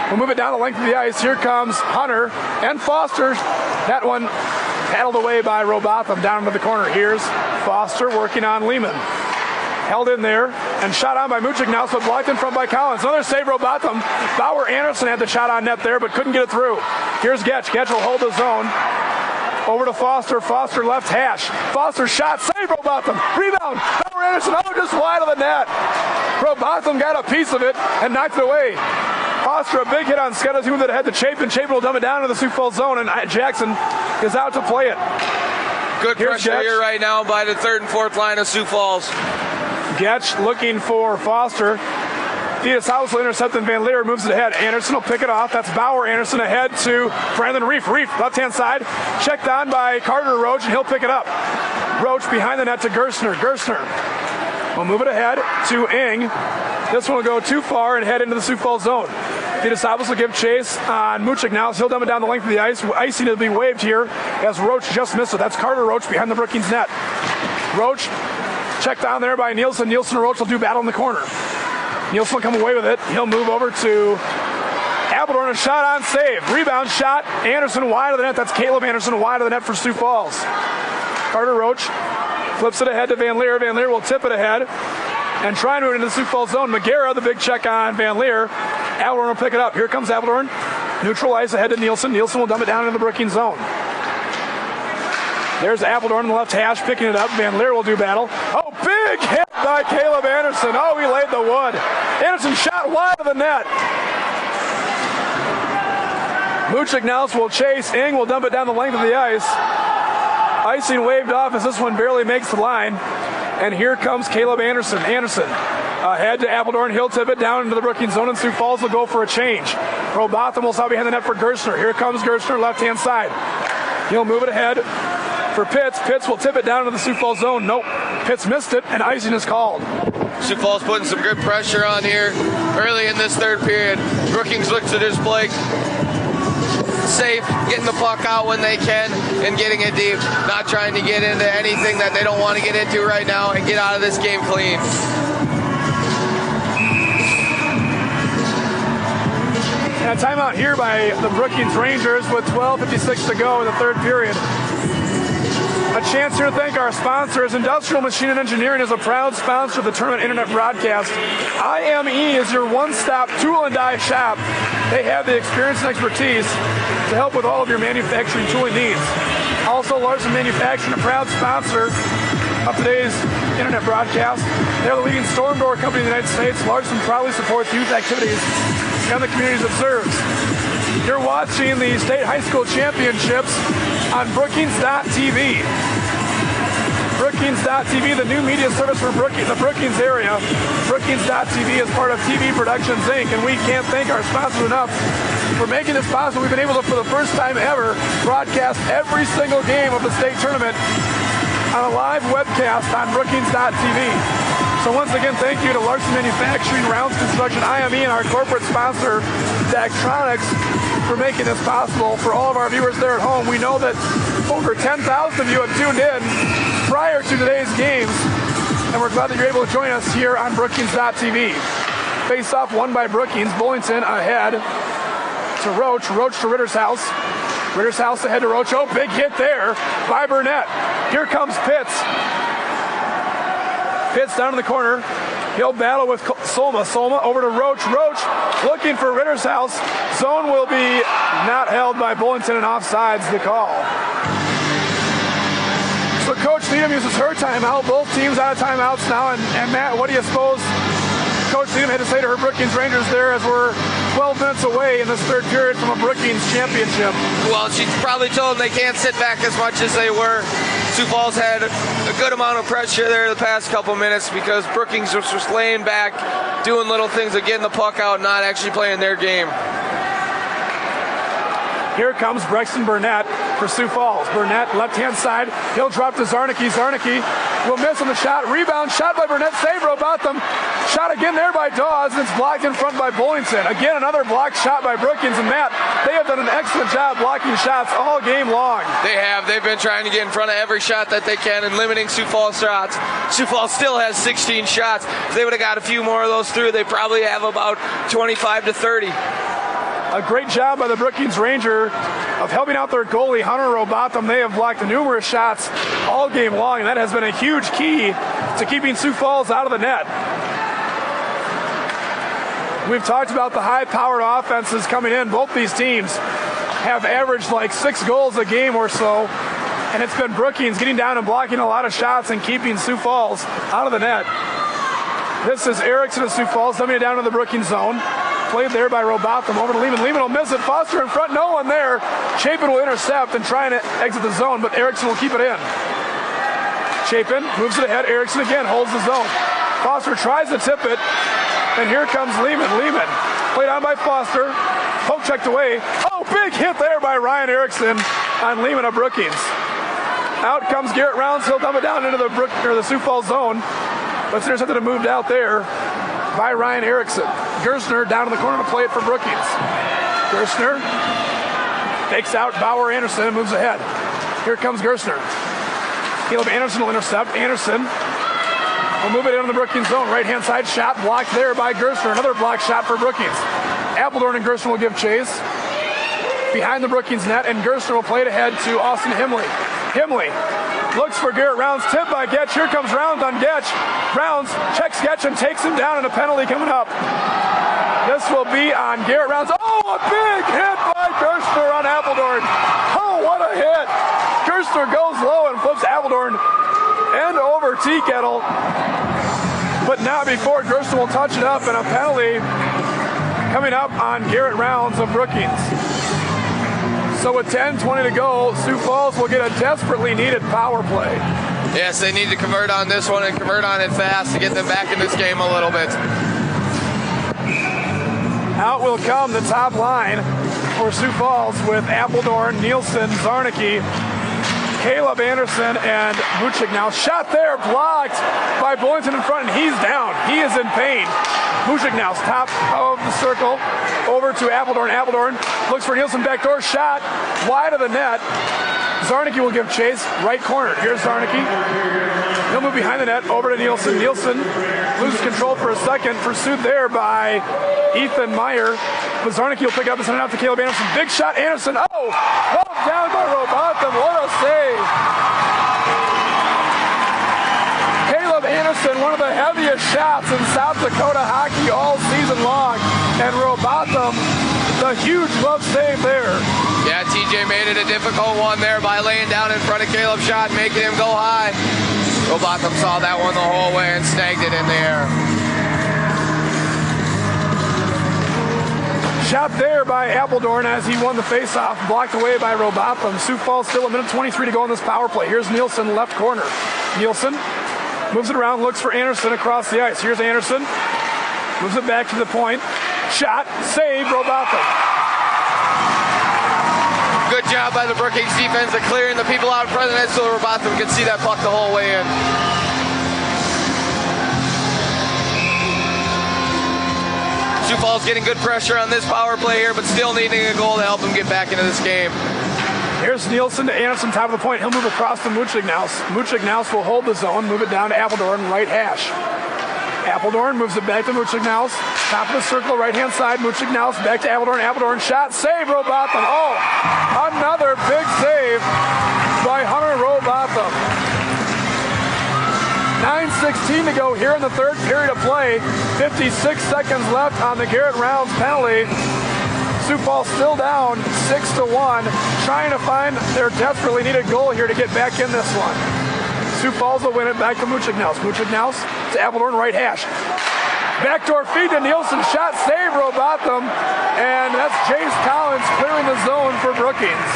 will move it down the length of the ice. Here comes Hunter and Foster. That one paddled away by Robotham down into the corner. Here's Foster working on Lehman. Held in there and shot on by Muchik now, so blocked in front by Collins. Another save, Robotham. Bauer Anderson had the shot on net there, but couldn't get it through. Here's Getch. Getch will hold the zone. Over to Foster. Foster left hash. Foster shot. Save Robotham. Rebound. Bauer Anderson. Oh, just wide of the net. Robotham got a piece of it and knocked it away. Foster a big hit on Scott as he moved it ahead to Chapin. Chapin will dump it down to the Sioux Falls zone, and Jackson is out to play it. Good pressure here right now by the third and fourth line of Sioux Falls. Getch looking for Foster. Thetis House will intercept, and Van Leer moves it ahead. Anderson will pick it off. That's Bauer Anderson ahead to Brandon Reef. Reef, left-hand side, checked on by Carter Roach, and he'll pick it up. Roach behind the net to Gerstner. Gerstner will move it ahead to Ing. This one will go too far and head into the Sioux Falls zone. Thetis House will give chase on Muchik now. So he'll dump it down the length of the ice. Icing to be waved here as Roach just missed it. That's Carter Roach behind the Brookings net. Roach checked down there by Nielsen. Nielsen and Roach will do battle in the corner. Nielsen will come away with it. He'll move over to Appledorn. A shot on save. Rebound shot. Anderson wide of the net. That's Caleb Anderson wide of the net for Sioux Falls. Carter Roach flips it ahead to Van Leer. Van Leer will tip it ahead and try and move it into the Sioux Falls zone. Magera, the big check on Van Leer. Appledorn will pick it up. Here comes Appledorn. Neutral ice ahead to Nielsen. Nielsen will dump it down into the Brookings zone. There's Appledorn in the left hash picking it up. Van Leer will do battle. Oh, big hit by Caleb Anderson. Oh, he laid the wood. Anderson shot wide of the net. Muchik now will chase. Ing will dump it down the length of the ice. Icing waved off as this one barely makes the line. And here comes Caleb Anderson. Anderson ahead to Appledorn. He'll tip it down into the Brookings zone, and Sioux Falls will go for a change. Robotham will stop behind the net for Gerstner. Here comes Gerstner, left-hand side. He'll move it ahead for Pitts. Pitts will tip it down into the Sioux Falls zone. Nope. Pitts missed it, and icing is called. Sioux Falls putting some good pressure on here early in this third period. Brookings looks to just play safe, getting the puck out when they can and getting it deep, not trying to get into anything that they don't want to get into right now and get out of this game clean. And a timeout here by the Brookings Rangers with 12:56 to go in the third period. A chance here to thank our sponsors. Industrial Machine and Engineering is a proud sponsor of the tournament internet broadcast. IME is your one-stop tool and die shop. They have the experience and expertise to help with all of your manufacturing tooling needs. Also, Larson Manufacturing, a proud sponsor of today's internet broadcast. They're the leading storm door company in the United States. Larson proudly supports youth activities and the communities it serves. You're watching the State High School Championships on Brookings.tv. Brookings.tv, the new media service for the Brookings area. Brookings.tv is part of TV Productions, Inc., and we can't thank our sponsors enough for making this possible. We've been able to, for the first time ever, broadcast every single game of the state tournament on a live webcast on Brookings.tv. So once again, thank you to Larson Manufacturing, Rounds Construction, IME, and our corporate sponsor, Daktronics, for making this possible. For all of our viewers there at home, we know that over 10,000 of you have tuned in prior to today's games, and we're glad that you're able to join us here on Brookings.tv. Face-off won by Brookings. Bullington ahead to Roach. Roach to Rittershouse. Rittershouse ahead to Roach. Oh, big hit there by Burnett. Here comes Pitts. Pitts down in the corner. He'll battle with Solma. Solma over to Roach. Roach looking for Rittershouse. Zone will be not held by Bullington, and offsides the call. So Coach Needham uses her timeout. Both teams out of timeouts now. And Matt, what do you suppose Coach Needham had to say to her Brookings Rangers there as we're 12 minutes away in this third period from a Brookings championship? Well, she probably told them they can't sit back as much as they were. Sioux Falls had a good amount of pressure there the past couple minutes because Brookings was just laying back, doing little things of getting the puck out, not actually playing their game. Here comes Braxton Burnett for Sioux Falls. Burnett, left-hand side. He'll drop to Zarnicki. Zarnicki will miss on the shot. Rebound, shot by Burnett. Save Robotham. Shot again there by Dawes, and it's blocked in front by Bullington. Again, another blocked shot by Brookings. And Matt, they have done an excellent job blocking shots all game long. They have. They've been trying to get in front of every shot that they can and limiting Sioux Falls shots. Sioux Falls still has 16 shots. If they would have got a few more of those through, they probably have about 25 to 30. A great job by the Brookings Ranger of helping out their goalie, Hunter Robotham. They have blocked numerous shots all game long, and that has been a huge key to keeping Sioux Falls out of the net. We've talked about the high-powered offenses coming in. Both these teams have averaged like 6 goals a game or so, and it's been Brookings getting down and blocking a lot of shots and keeping Sioux Falls out of the net. This is Erickson of Sioux Falls, dumping it down to the Brookings zone. Played there by Robotham over to Lehman. Lehman will miss it. Foster in front. No one there. Chapin will intercept and try and exit the zone, but Erickson will keep it in. Chapin moves it ahead. Erickson again holds the zone. Foster tries to tip it, and here comes Lehman. Lehman played on by Foster. Poke checked away. Oh, big hit there by Ryan Erickson on Lehman of Brookings. Out comes Garrett Rounds. He'll dump it down into the Sioux Falls zone. But it's intercepted and moved out there by Ryan Erickson. Gerstner down in the corner to play it for Brookings. Gerstner takes out Bauer Anderson and moves ahead. Here comes Gerstner. Caleb Anderson will intercept. Anderson will move it into the Brookings zone. Right-hand side shot blocked there by Gerstner. Another block shot for Brookings. Appledorn and Gerstner will give chase behind the Brookings net, and Gerstner will play it ahead to Austin Himley. Himley looks for Garrett Rounds. Tip by Getch. Here comes Rounds on Getch. Rounds checks Getch and takes him down, and a penalty coming up. This will be on Garrett Rounds. Oh, a big hit by Gerstner on Appledorn. Oh, what a hit. Gerstner goes low and flips Appledorn end over Tea Kettle. But not before Gerstner will touch it up, and a penalty coming up on Garrett Rounds of Brookings. So with 10:20 to go, Sioux Falls will get a desperately needed power play. Yes, they need to convert on this one and convert on it fast to get them back in this game a little bit. Out will come the top line for Sioux Falls with Appledorn, Nielsen, Zarnicki, Caleb Anderson, and Muchik. Now shot there, blocked by Bullington in front, and he's down. He is in pain. Muchik now top of the circle over to Appledorn. Appledorn looks for Nielsen, backdoor shot wide of the net. Zarnicki will give chase, right corner. Here's Zarnicki. He'll move behind the net over to Nielsen. Nielsen loses control for a second, pursued there by Ethan Meyer. But Zarnicki will pick up and send it out to Caleb Anderson. Big shot, Anderson. Oh, held down by Robotham. What a save. Caleb Anderson, one of the heaviest shots in South Dakota hockey all season long. And Robotham, the huge glove save there. Yeah, TJ made it a difficult one there by laying down in front of Caleb's shot, making him go high. Robotham saw that one the whole way and snagged it in the air. Shot there by Appledorn as he won the faceoff, blocked away by Robotham. Sioux Falls still a minute 23 to go in this power play. Here's Nielsen, left corner. Nielsen moves it around, looks for Anderson across the ice. Here's Anderson, moves it back to the point. Shot, save, Robotham. Good Good job by the Brookings defense of clearing the people out in front of the net so Robotham could see that puck the whole way in. Sioux Falls getting good pressure on this power play here, but still needing a goal to help them get back into this game. Here's Nielsen to Anderson, top of the point. He'll move across to Muchignaus. Muchignaus will hold the zone, move it down to Appledorn, right hash. Appledorn moves it back to Muchignaus. Top of the circle, right-hand side. Muchignaus back to Appledorn. Appledorn shot, save, Robotham. Oh, another big save by Hunter Robotham. 9:16 to go here in the third period of play. 56 seconds left on the Garrett Rounds penalty. Sioux Falls still down 6-1, trying to find their desperately needed goal here to get back in this one. Sioux Falls will win it back to Muchignaus. Muchignaus to Appledorn, right hash. Backdoor feed to Nielsen, shot, save, Robotham, and that's James Collins clearing the zone for Brookings.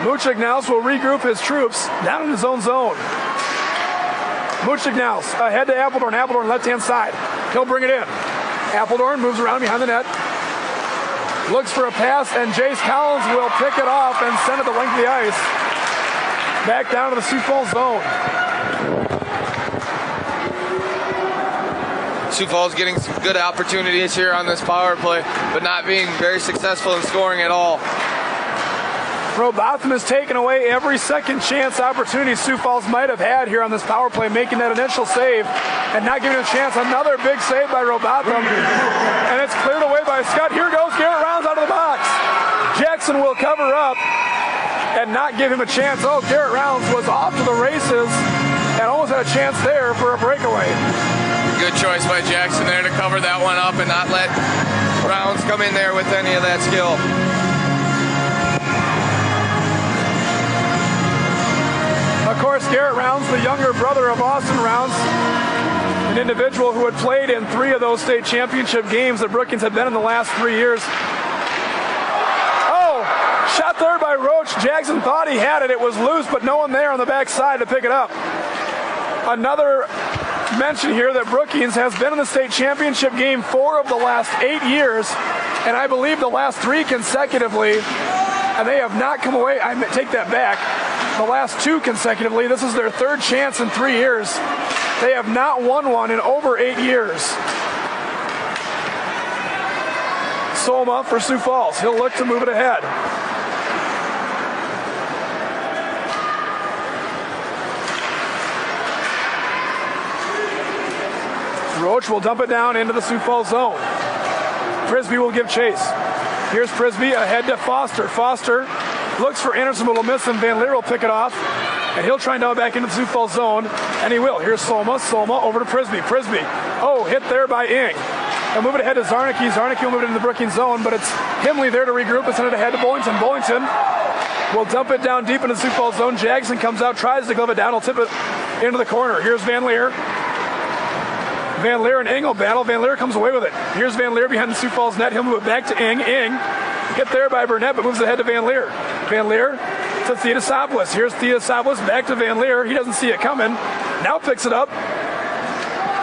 Muchignaus will regroup his troops down in his own zone. Muchignaus ahead to Appledorn. Appledorn left-hand side. He'll bring it in. Appledorn moves around behind the net. Looks for a pass, and Jace Collins will pick it off and send it the length of the ice. Back down to the Sioux Falls zone. Sioux Falls getting some good opportunities here on this power play, but not being very successful in scoring at all. Robotham has taken away every second chance opportunity Sioux Falls might have had here on this power play, making that initial save and not giving it a chance. Another big save by Robotham, and it's cleared away by Scott. Here goes Garrett Rounds out of the box. Jackson will cover up and not give him a chance. Oh, Garrett Rounds was off to the races and almost had a chance there for a breakaway. Good choice by Jackson there to cover that one up and not let Rounds come in there with any of that skill. Of course, Garrett Rounds, the younger brother of Austin Rounds, an individual who had played in 3 of those state championship games that Brookings had been in the last 3 years. Oh, shot there by Roach. Jackson thought he had it. It was loose, but no one there on the backside to pick it up. Another mention here that Brookings has been in the state championship game 4 of the last 8 years, and I believe the last 3 consecutively, and they have not come away. I take that back. The last 2 consecutively. This is their 3rd chance in 3 years. They have not won one in over 8 years. Soma for Sioux Falls. He'll look to move it ahead. Roach will dump it down into the Sioux Falls zone. Frisbee will give chase. Here's Frisbee ahead to Foster. Foster looks for Anderson, but will miss him. Van Leer will pick it off, and he'll try and dive back into the Sioux Falls zone, and he will. Here's Soma. Soma over to Frisbee. Frisbee. Oh, hit there by Ing. He'll move it ahead to Zarnicki. Zarnicki will move it into the Brookings zone, but it's Himley there to regroup and send it ahead to Bollington. Bollington will dump it down deep into the Sioux Falls zone. Jackson comes out, tries to glove it down. He'll tip it into the corner. Here's Van Leer. Van Leer and Ing will battle. Van Leer comes away with it. Here's Van Leer behind the Sioux Falls net. He'll move it back to Ing. Ing hit there by Burnett, but moves ahead to Van Leer. Van Leer to Theodosopoulos. Here's Theodosopoulos back to Van Leer. He doesn't see it coming. Now picks it up.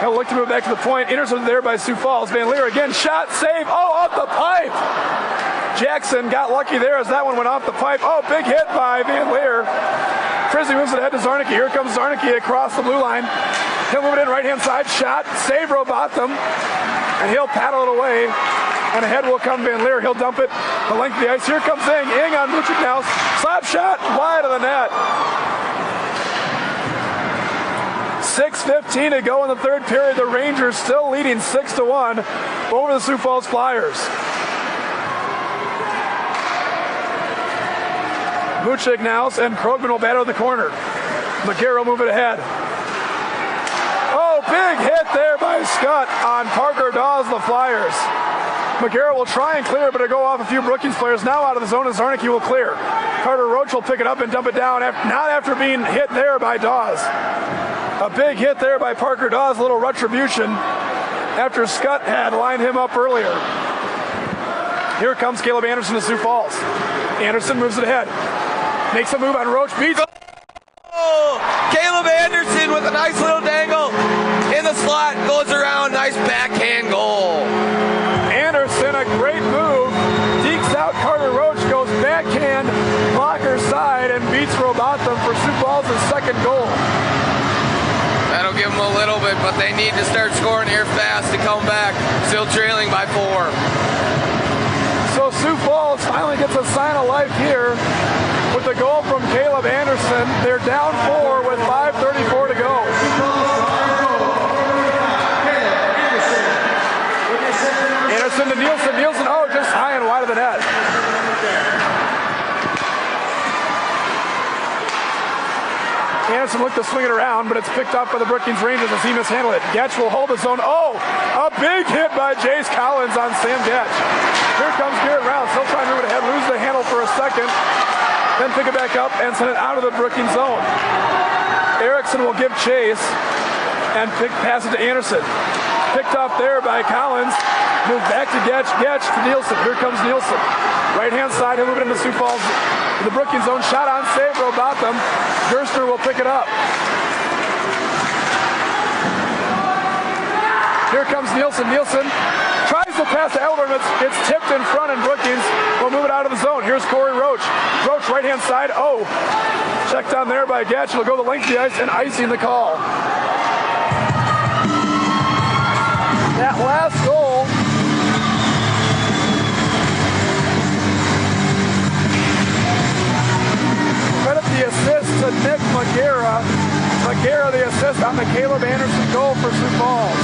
He'll look to move back to the point. Intercepted there by Sioux Falls. Van Leer again. Shot, save. Oh, off the pipe. Jackson got lucky there as that one went off the pipe. Oh, big hit by Van Leer. Frisbee moves it ahead to Zarnicki. Here comes Zarnicki across the blue line. He'll move it in right-hand side. Shot, save Robotham. And he'll paddle it away. And ahead will come Van Leer. He'll dump it the length of the ice. Here comes Ing. Ing on Muchignaus. Slap shot, wide of the net. 6:15 to go in the third period. The Rangers still leading 6-1 over the Sioux Falls Flyers. Muchignaus and Krogman will batter the corner. McGarrett will move it ahead. Oh, big hit there by Scott on Parker Dawes, the Flyers. McGarrett will try and clear, but it'll go off a few Brookings players. Now out of the zone, and Zarnicki will clear. Carter Roach will pick it up and dump it down, not after being hit there by Dawes. A big hit there by Parker Dawes, a little retribution after Scott had lined him up earlier. Here comes Caleb Anderson to Sioux Falls. Anderson moves it ahead. Makes a move on Roach, beats. Oh, Caleb Anderson with a nice little dangle in the slot, goes around, nice backhand goal. Anderson, a great move Robotham for Sioux Falls' second goal. That'll give them a little bit, but they need to start scoring here fast to come back. Still trailing by 4. So Sioux Falls finally gets a sign of life here with the goal from Caleb Anderson. They're down 4 with 5:34 to go. Anderson to Nielsen. Nielsen, oh, just high and wide of the net. Anderson looked to swing it around, but it's picked up by the Brookings Rangers as he mishandled it. Getch will hold his own. Oh, a big hit by Jace Collins on Sam Getch. Here comes Garrett Rouse. He'll try and move it ahead, lose the handle for a second, then pick it back up and send it out of the Brookings zone. Erickson will give chase and pass it to Anderson. Picked off there by Collins. Moved back to Getch. Getch to Nielsen. Here comes Nielsen. Right-hand side, he'll move it into Sioux Falls. The Brookings zone. Shot on save, Robotham. Gerstner will pick it up. Here comes Nielsen. Nielsen tries to pass to Elder, and it's tipped in front, and Brookings will move it out of the zone. Here's Corey Roach. Roach, right-hand side. Oh, checked on there by Getch. It'll go the length of the ice, and icing the call. That last goal credit the assist to Nick Magera. Magera the assist on the Caleb Anderson goal for Sioux Falls.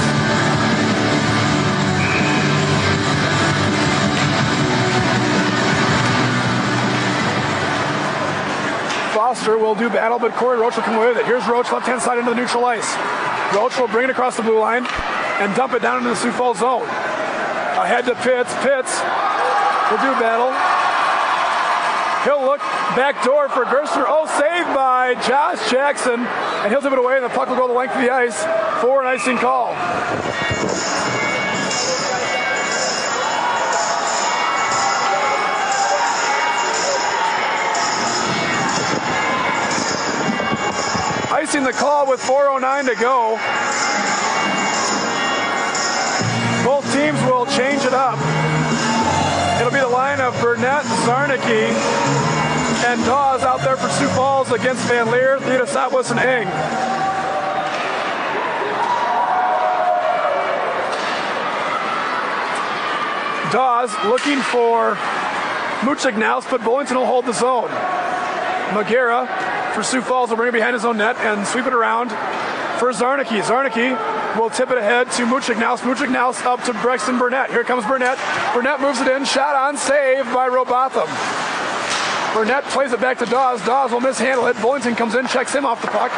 Foster will do battle, but Corey Roach will come away with it. Here's Roach, left-hand side into the neutral ice. Roach will bring it across the blue line and dump it down into the Sioux Falls zone. Ahead to Pitts. Pitts will do battle. He'll look back door for Gerstner. Oh, saved by Josh Jackson. And he'll tip it away, and the puck will go the length of the ice for an icing call. Icing the call with 4:09 to go. Both teams will change it up. It'll be the line of Burnett, Zarnicki, and Dawes out there for Sioux Falls against Van Leer, Theodosopoulos, and Eng. Dawes looking for Muchignaus, but Bullington will hold the zone. Magera for Sioux Falls will bring it behind his own net and sweep it around for Zarnicki. Zarnicki will tip it ahead to Muchignaus. Muchignaus up to Brexton Burnett. Here comes Burnett. Burnett moves it in. Shot on save by Robotham. Burnett plays it back to Dawes. Dawes will mishandle it. Bullington comes in, checks him off the puck.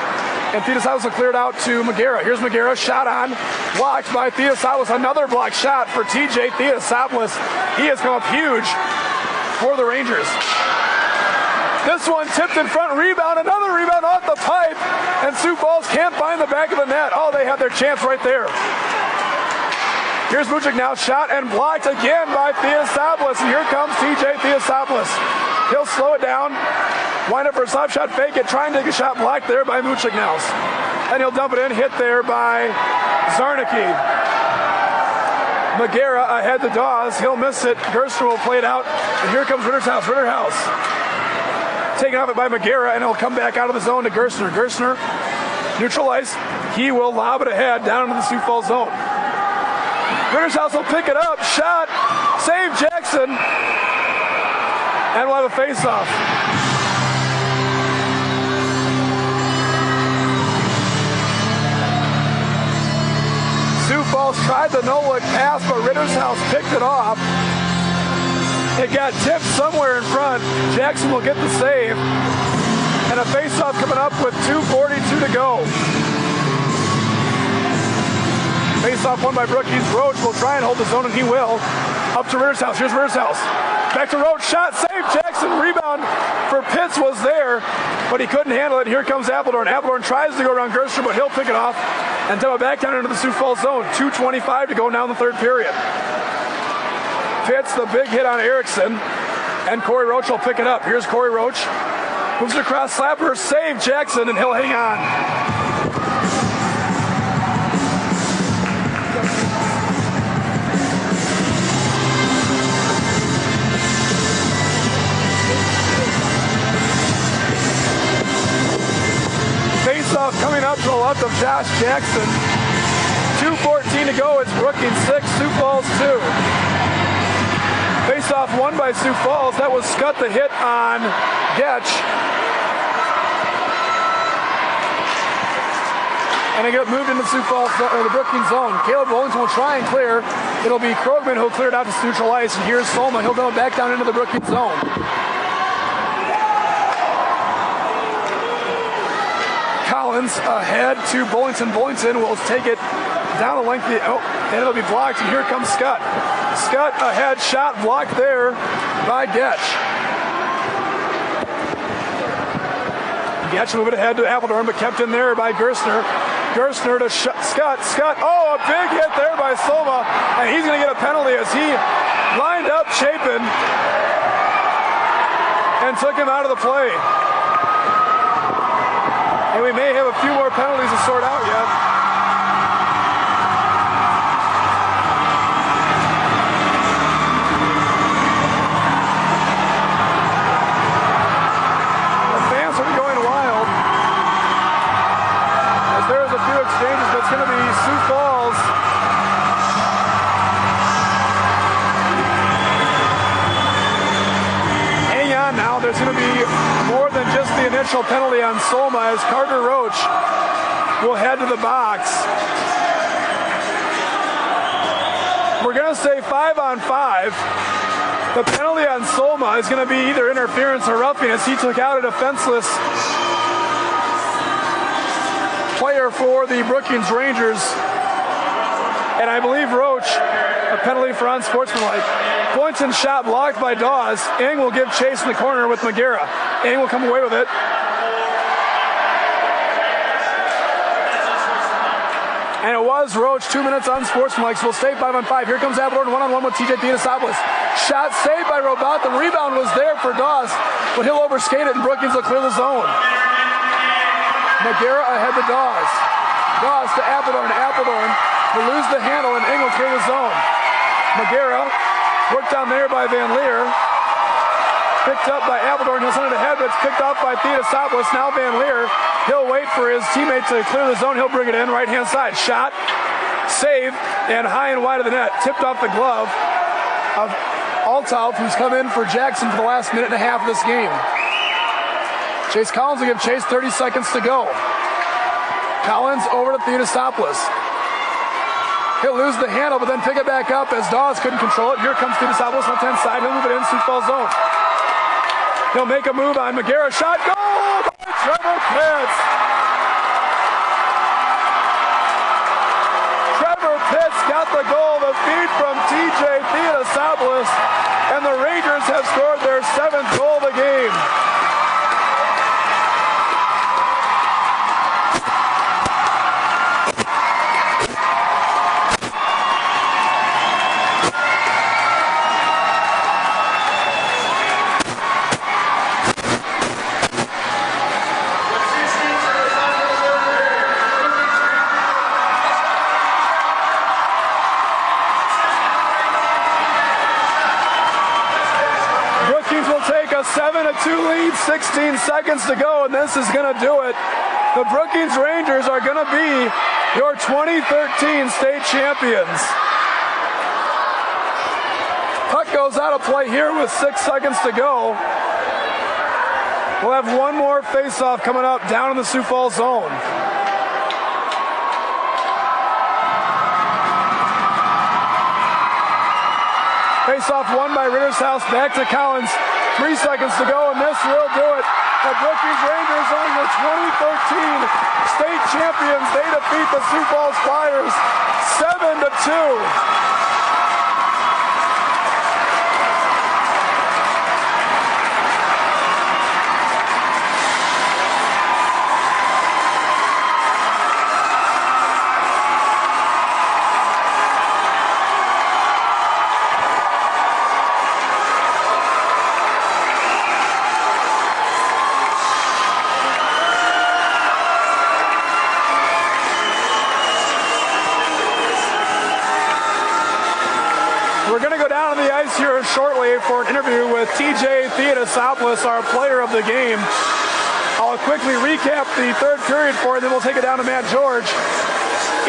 And Theodosopoulos will clear it out to Magera. Here's Magera. Shot on. Blocked by Theodosopoulos. Another block shot for TJ Theodosopoulos. He has come up huge for the Rangers. This one tipped in front, rebound, another rebound off the pipe, and Sioux Falls can't find the back of the net. Oh, they had their chance right there. Here's Muchignaus, shot and blocked again by Theodosopoulos, and here comes TJ Theodosopoulos. He'll slow it down, wind up for a slap shot, fake it, try and take a shot, blocked there by Muchignaus. And he'll dump it in, hit there by Zarnicki. Magera ahead to Dawes, he'll miss it, Gerstner will play it out, and here comes Ritterhouse. Ritterhouse taken off it by Magera, and it'll come back out of the zone to Gerstner. Gerstner, neutral ice. He will lob it ahead down into the Sioux Falls zone. Ritterhouse will pick it up. Shot. Save Jackson. And we'll have a face-off. Sioux Falls tried the no-look pass, but Ritterhouse picked it off. It got tipped somewhere in front. Jackson will get the save. And a face-off coming up with 2:42 to go. Face-off won by Brookings. Roach will try and hold the zone, and he will. Up to Ritterhouse. Here's Ritterhouse. Back to Roach. Shot. Save. Jackson. Rebound for Pitts was there, but he couldn't handle it. Here comes Appledorn. Appledorn tries to go around Gerstner, but he'll pick it off and dump it back down into the Sioux Falls zone. 2:25 to go now in the third period. Pitts, the big hit on Erickson, and Corey Roach will pick it up. Here's Corey Roach. Moves it across, slapper, save Jackson, and he'll hang on. punt of Josh Jackson. 2:14 to go. It's Brookings 6, Sioux Falls 2. Face-off won by Sioux Falls. That was Scott the hit on Getch. And it got moved into Sioux Falls, or the Brookings zone. Caleb Wellington will try and clear. It'll be Krogman who'll clear it out to neutral ice. And here's Soma. He'll go back down into the Brookings zone. Collins ahead to Bullington. Bullington will take it down the length. And it'll be blocked. And here comes Scott. Scott ahead, shot blocked there by Getch. Getch moving ahead to Appledorn, but kept in there by Gerstner. Gerstner to Scott. Scott, oh, a big hit there by Soma. And he's going to get a penalty as he lined up Chapin and took him out of the play. And we may have a few more penalties to sort out yet. Exchanges, but it's going to be Sioux Falls. Hang on now, there's going to be more than just the initial penalty on Soma as Carter Roach will head to the box. We're going to say 5-on-5. The penalty on Soma is going to be either interference or roughing as he took out a defenseless player for the Brookings Rangers, and I believe Roach, a penalty for unsportsmanlike. Boynton's shot blocked by Dawes. Eng will give chase in the corner with Magera. Eng will come away with it. And it was Roach, 2 minutes unsportsmanlike, so we'll stay 5-on-5. Here comes Appledorn, one-on-one with TJ Theodosopoulos. Shot saved by Robot. The rebound was there for Dawes, but he'll overskate it, and Brookings will clear the zone. Magera ahead to Dawes. Dawes to Appledorn. Appledorn will lose the handle and Eng will clear the zone. Magera worked down there by Van Leer. Picked up by Appledorn. He'll send it ahead, but it's picked up by Theodosopoulos. Now Van Leer. He'll wait for his teammate to clear the zone. He'll bring it in. Right-hand side. Shot. Save. And high and wide of the net. Tipped off the glove of Althoff, who's come in for Jackson for the last minute and a half of this game. Chase Collins will give chase, 30 seconds to go. Collins over to Theodosopoulos. He'll lose the handle, but then pick it back up as Dawes couldn't control it. Here comes Theodosopoulos, left-hand side. He'll move it in, Sioux Falls zone. He'll make a move on Magera. Shot, goal by Trevor Pitts. Trevor Pitts got the goal, the feed from TJ Theodosopoulos, and the Rangers have scored their 7th goal of the game. Will take a 7-2 lead, 16 seconds to go, and this is going to do it. The Brookings Rangers are going to be your 2013 state champions. Puck goes out of play here with 6 seconds to go. We'll have one more face-off coming up down in the Sioux Falls zone. Face-off won by Rittershouse, back to Collins. 3 seconds to go, and this will do it. The Brookings Rangers are your 2013 state champions. They defeat the Sioux Falls Flyers 7-2. Here shortly for an interview with TJ Theodosopoulos, our player of the game. I'll quickly recap the third period for you, then we'll take it down to Matt George.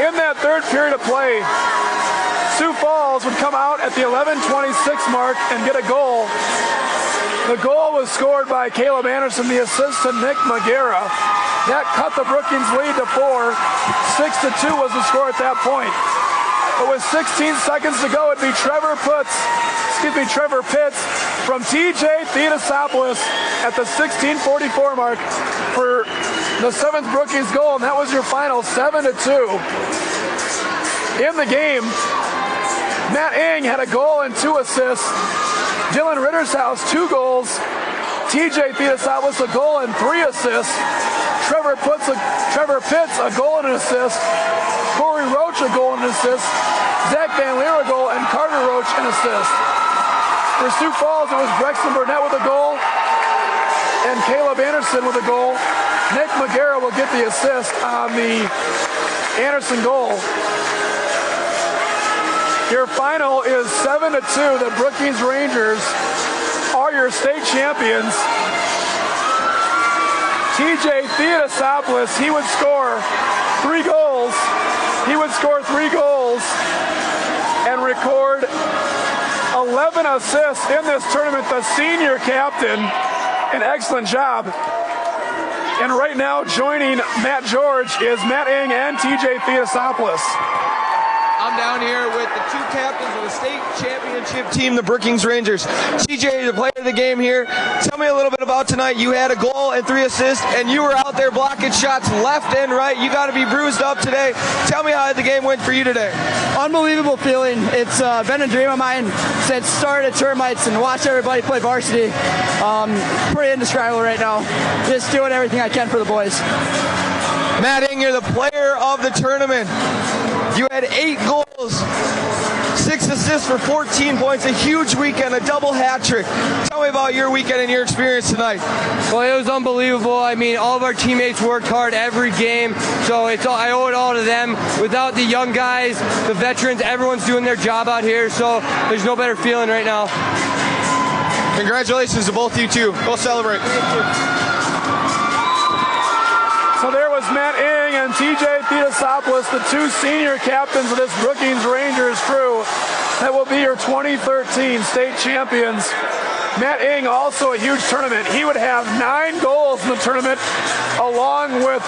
In that third period of play, Sioux Falls would come out at the 11:26 mark and get a goal. The goal was scored by Caleb Anderson, the assist to Nick Magera. That cut the Brookings lead to 4. 6-2 was the score at that point. But with 16 seconds to go, it'd be Trevor Pitts from TJ Theodosopoulos at the 16:44 mark for the 7th Brookings goal, and that was your final, 7-2. In the game, Matt Ing had a goal and 2 assists. Dylan Rittershouse, 2 goals. TJ Theodosopoulos, a goal and 3 assists. Trevor Pitts, a goal and an assist. Corey Roach, a goal and an assist. Zach Van Leer, a goal, and Carter Roach, an assist. For Sioux Falls, it was Brexton Burnett with a goal and Caleb Anderson with a goal. Nick Magera will get the assist on the Anderson goal. Your final is 7-2. The Brookings Rangers are your state champions. TJ Theodosopoulos, he would score 3 goals. And record 11 assists in this tournament. The senior captain, an excellent job. And right now, joining Matt George is Matt Ing and TJ Theodosopoulos. I'm down here with the 2 captains of the state championship team, the Brookings Rangers. CJ, the player of the game here. Tell me a little bit about tonight. You had a goal and 3 assists, and you were out there blocking shots left and right. You got to be bruised up today. Tell me how the game went for you today. Unbelievable feeling. It's been a dream of mine since started at Termites and watch everybody play varsity. Pretty indescribable right now. Just doing everything I can for the boys. Matt Ing, you're the player of the tournament. You had 8 goals, 6 assists for 14 points, a huge weekend, a double hat trick. Tell me about your weekend and your experience tonight. Well, it was unbelievable. I mean, all of our teammates worked hard every game, so I owe it all to them. Without the young guys, the veterans, everyone's doing their job out here, so there's no better feeling right now. Congratulations to both you two. Go celebrate. So there was Matt Ing and TJ Theodosopoulos, the 2 senior captains of this Brookings Rangers crew that will be your 2013 state champions. Matt Ing, also a huge tournament. He would have 9 goals in the tournament along with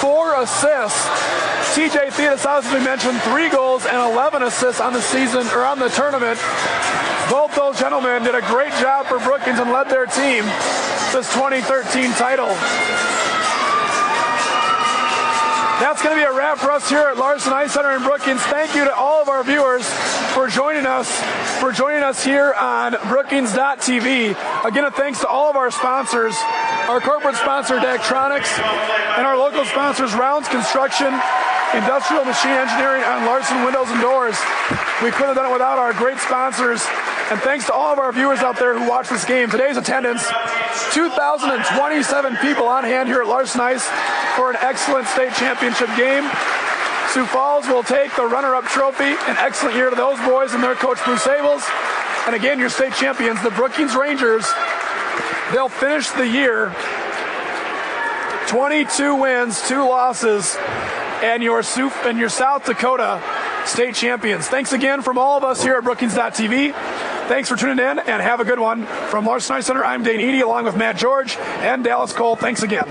4 assists. TJ Theodosopoulos, as we mentioned, 3 goals and 11 assists on the season, or on the tournament. Both those gentlemen did a great job for Brookings and led their team to this 2013 title. That's going to be a wrap for us here at Larson Ice Center in Brookings. Thank you to all of our viewers for joining us here on Brookings.tv. Again, a thanks to all of our sponsors, our corporate sponsor, Daktronics, and our local sponsors, Rounds Construction, Industrial Machine Engineering, and Larson Windows and Doors. We couldn't have done it without our great sponsors. And thanks to all of our viewers out there who watch this game. Today's attendance, 2,027 people on hand here at Larson Ice for an excellent state championship game. Sioux Falls will take the runner-up trophy. An excellent year to those boys and their coach, Bruce Abels. And again, your state champions, the Brookings Rangers. They'll finish the year 22 wins, 2 losses, and your South Dakota state champions. Thanks again from all of us here at Brookings.tv. Thanks for tuning in, and have a good one. From Larson Ice Center, I'm Dane Eady, along with Matt George and Dallas Cole. Thanks again.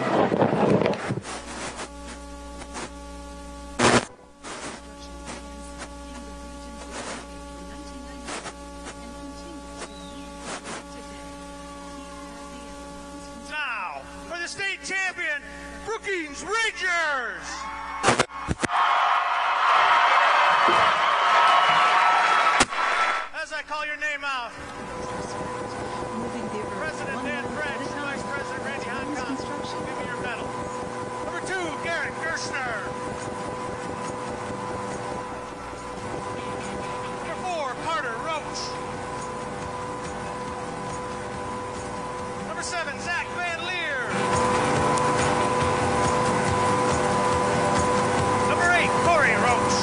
Now, for the state champion, Brookings Rangers! As I call your name out, President Dan French, Vice President Randy Hancock, give me your medal. Number 2, Garrett Gerstner. Number 4, Carter Roach. Number 7, Zach Van Leer. Number 8, Corey Roach.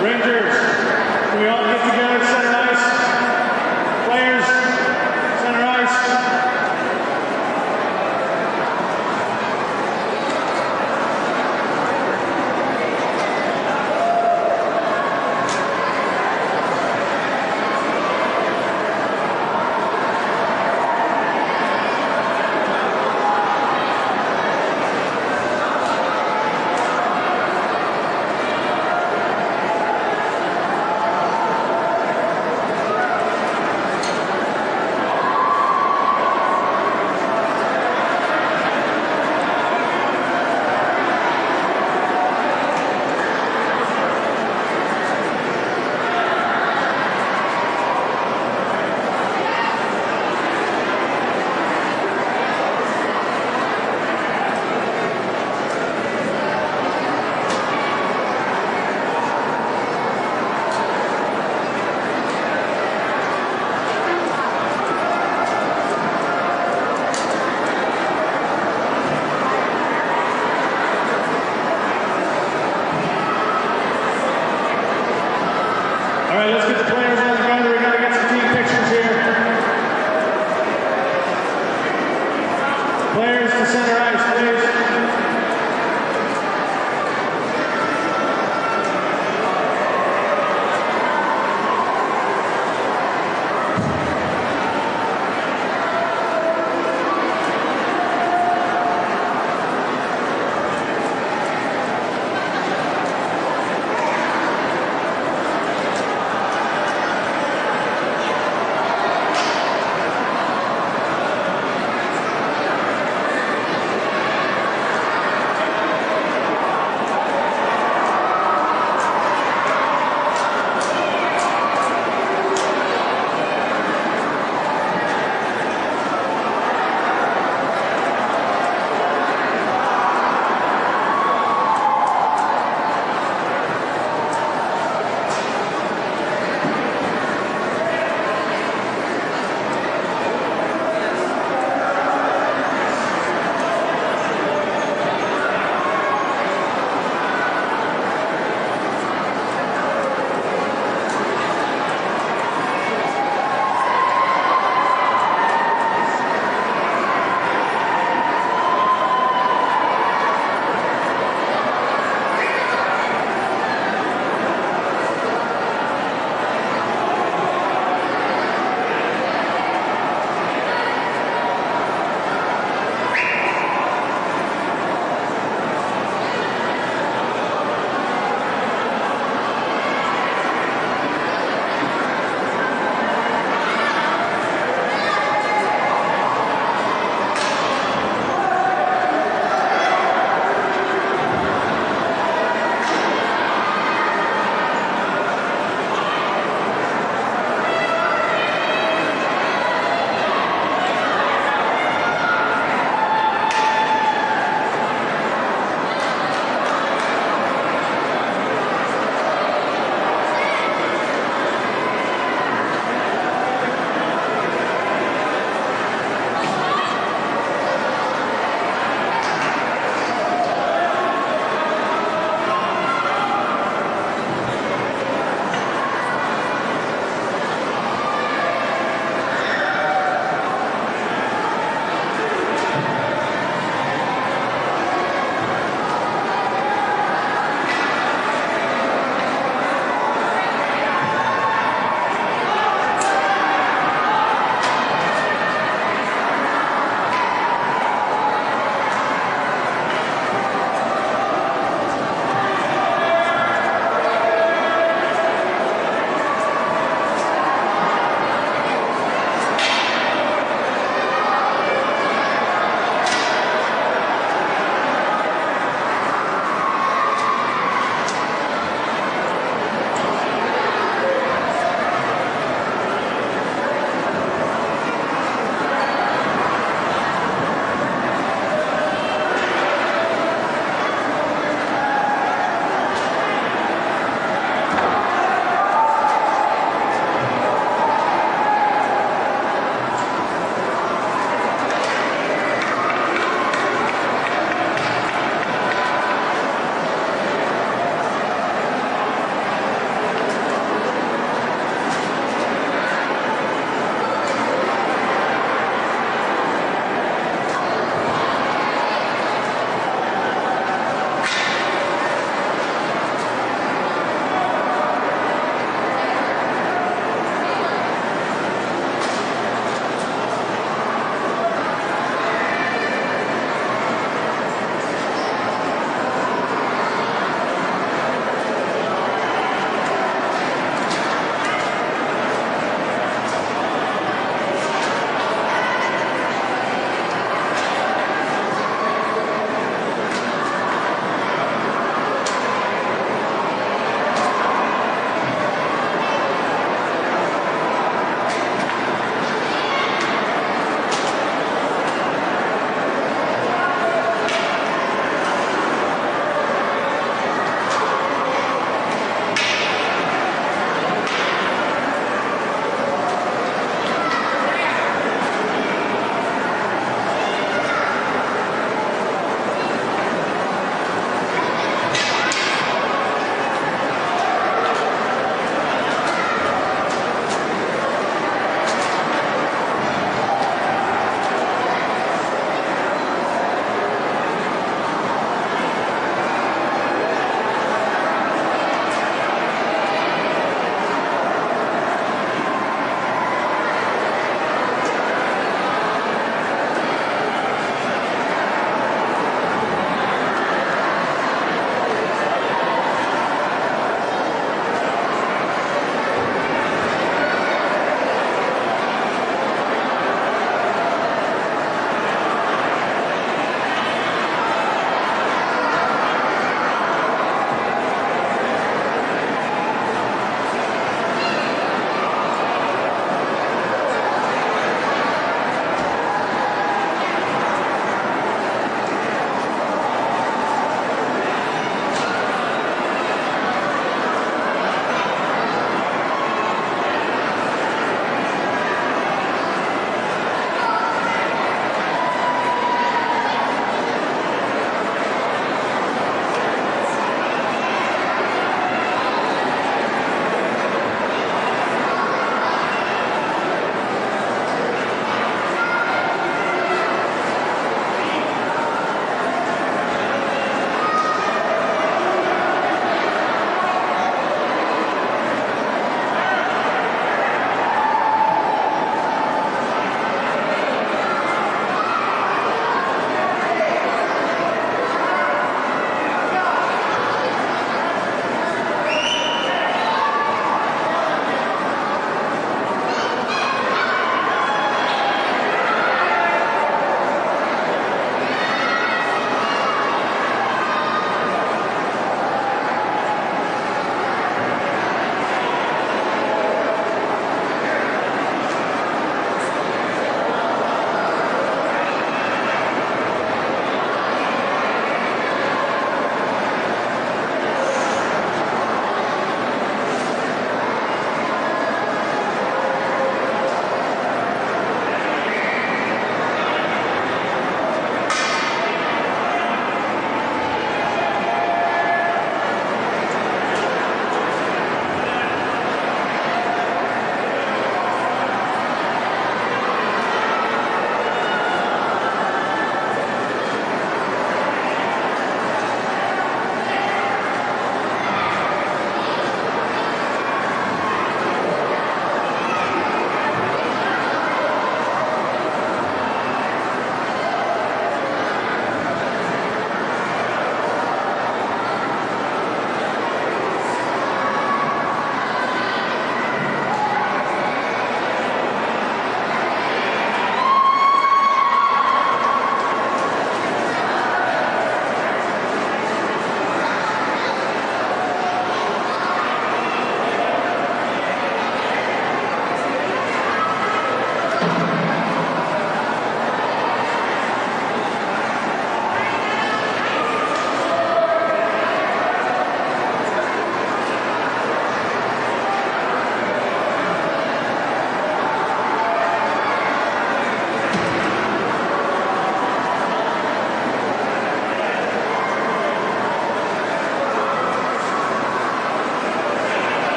Rangers, can we all get together?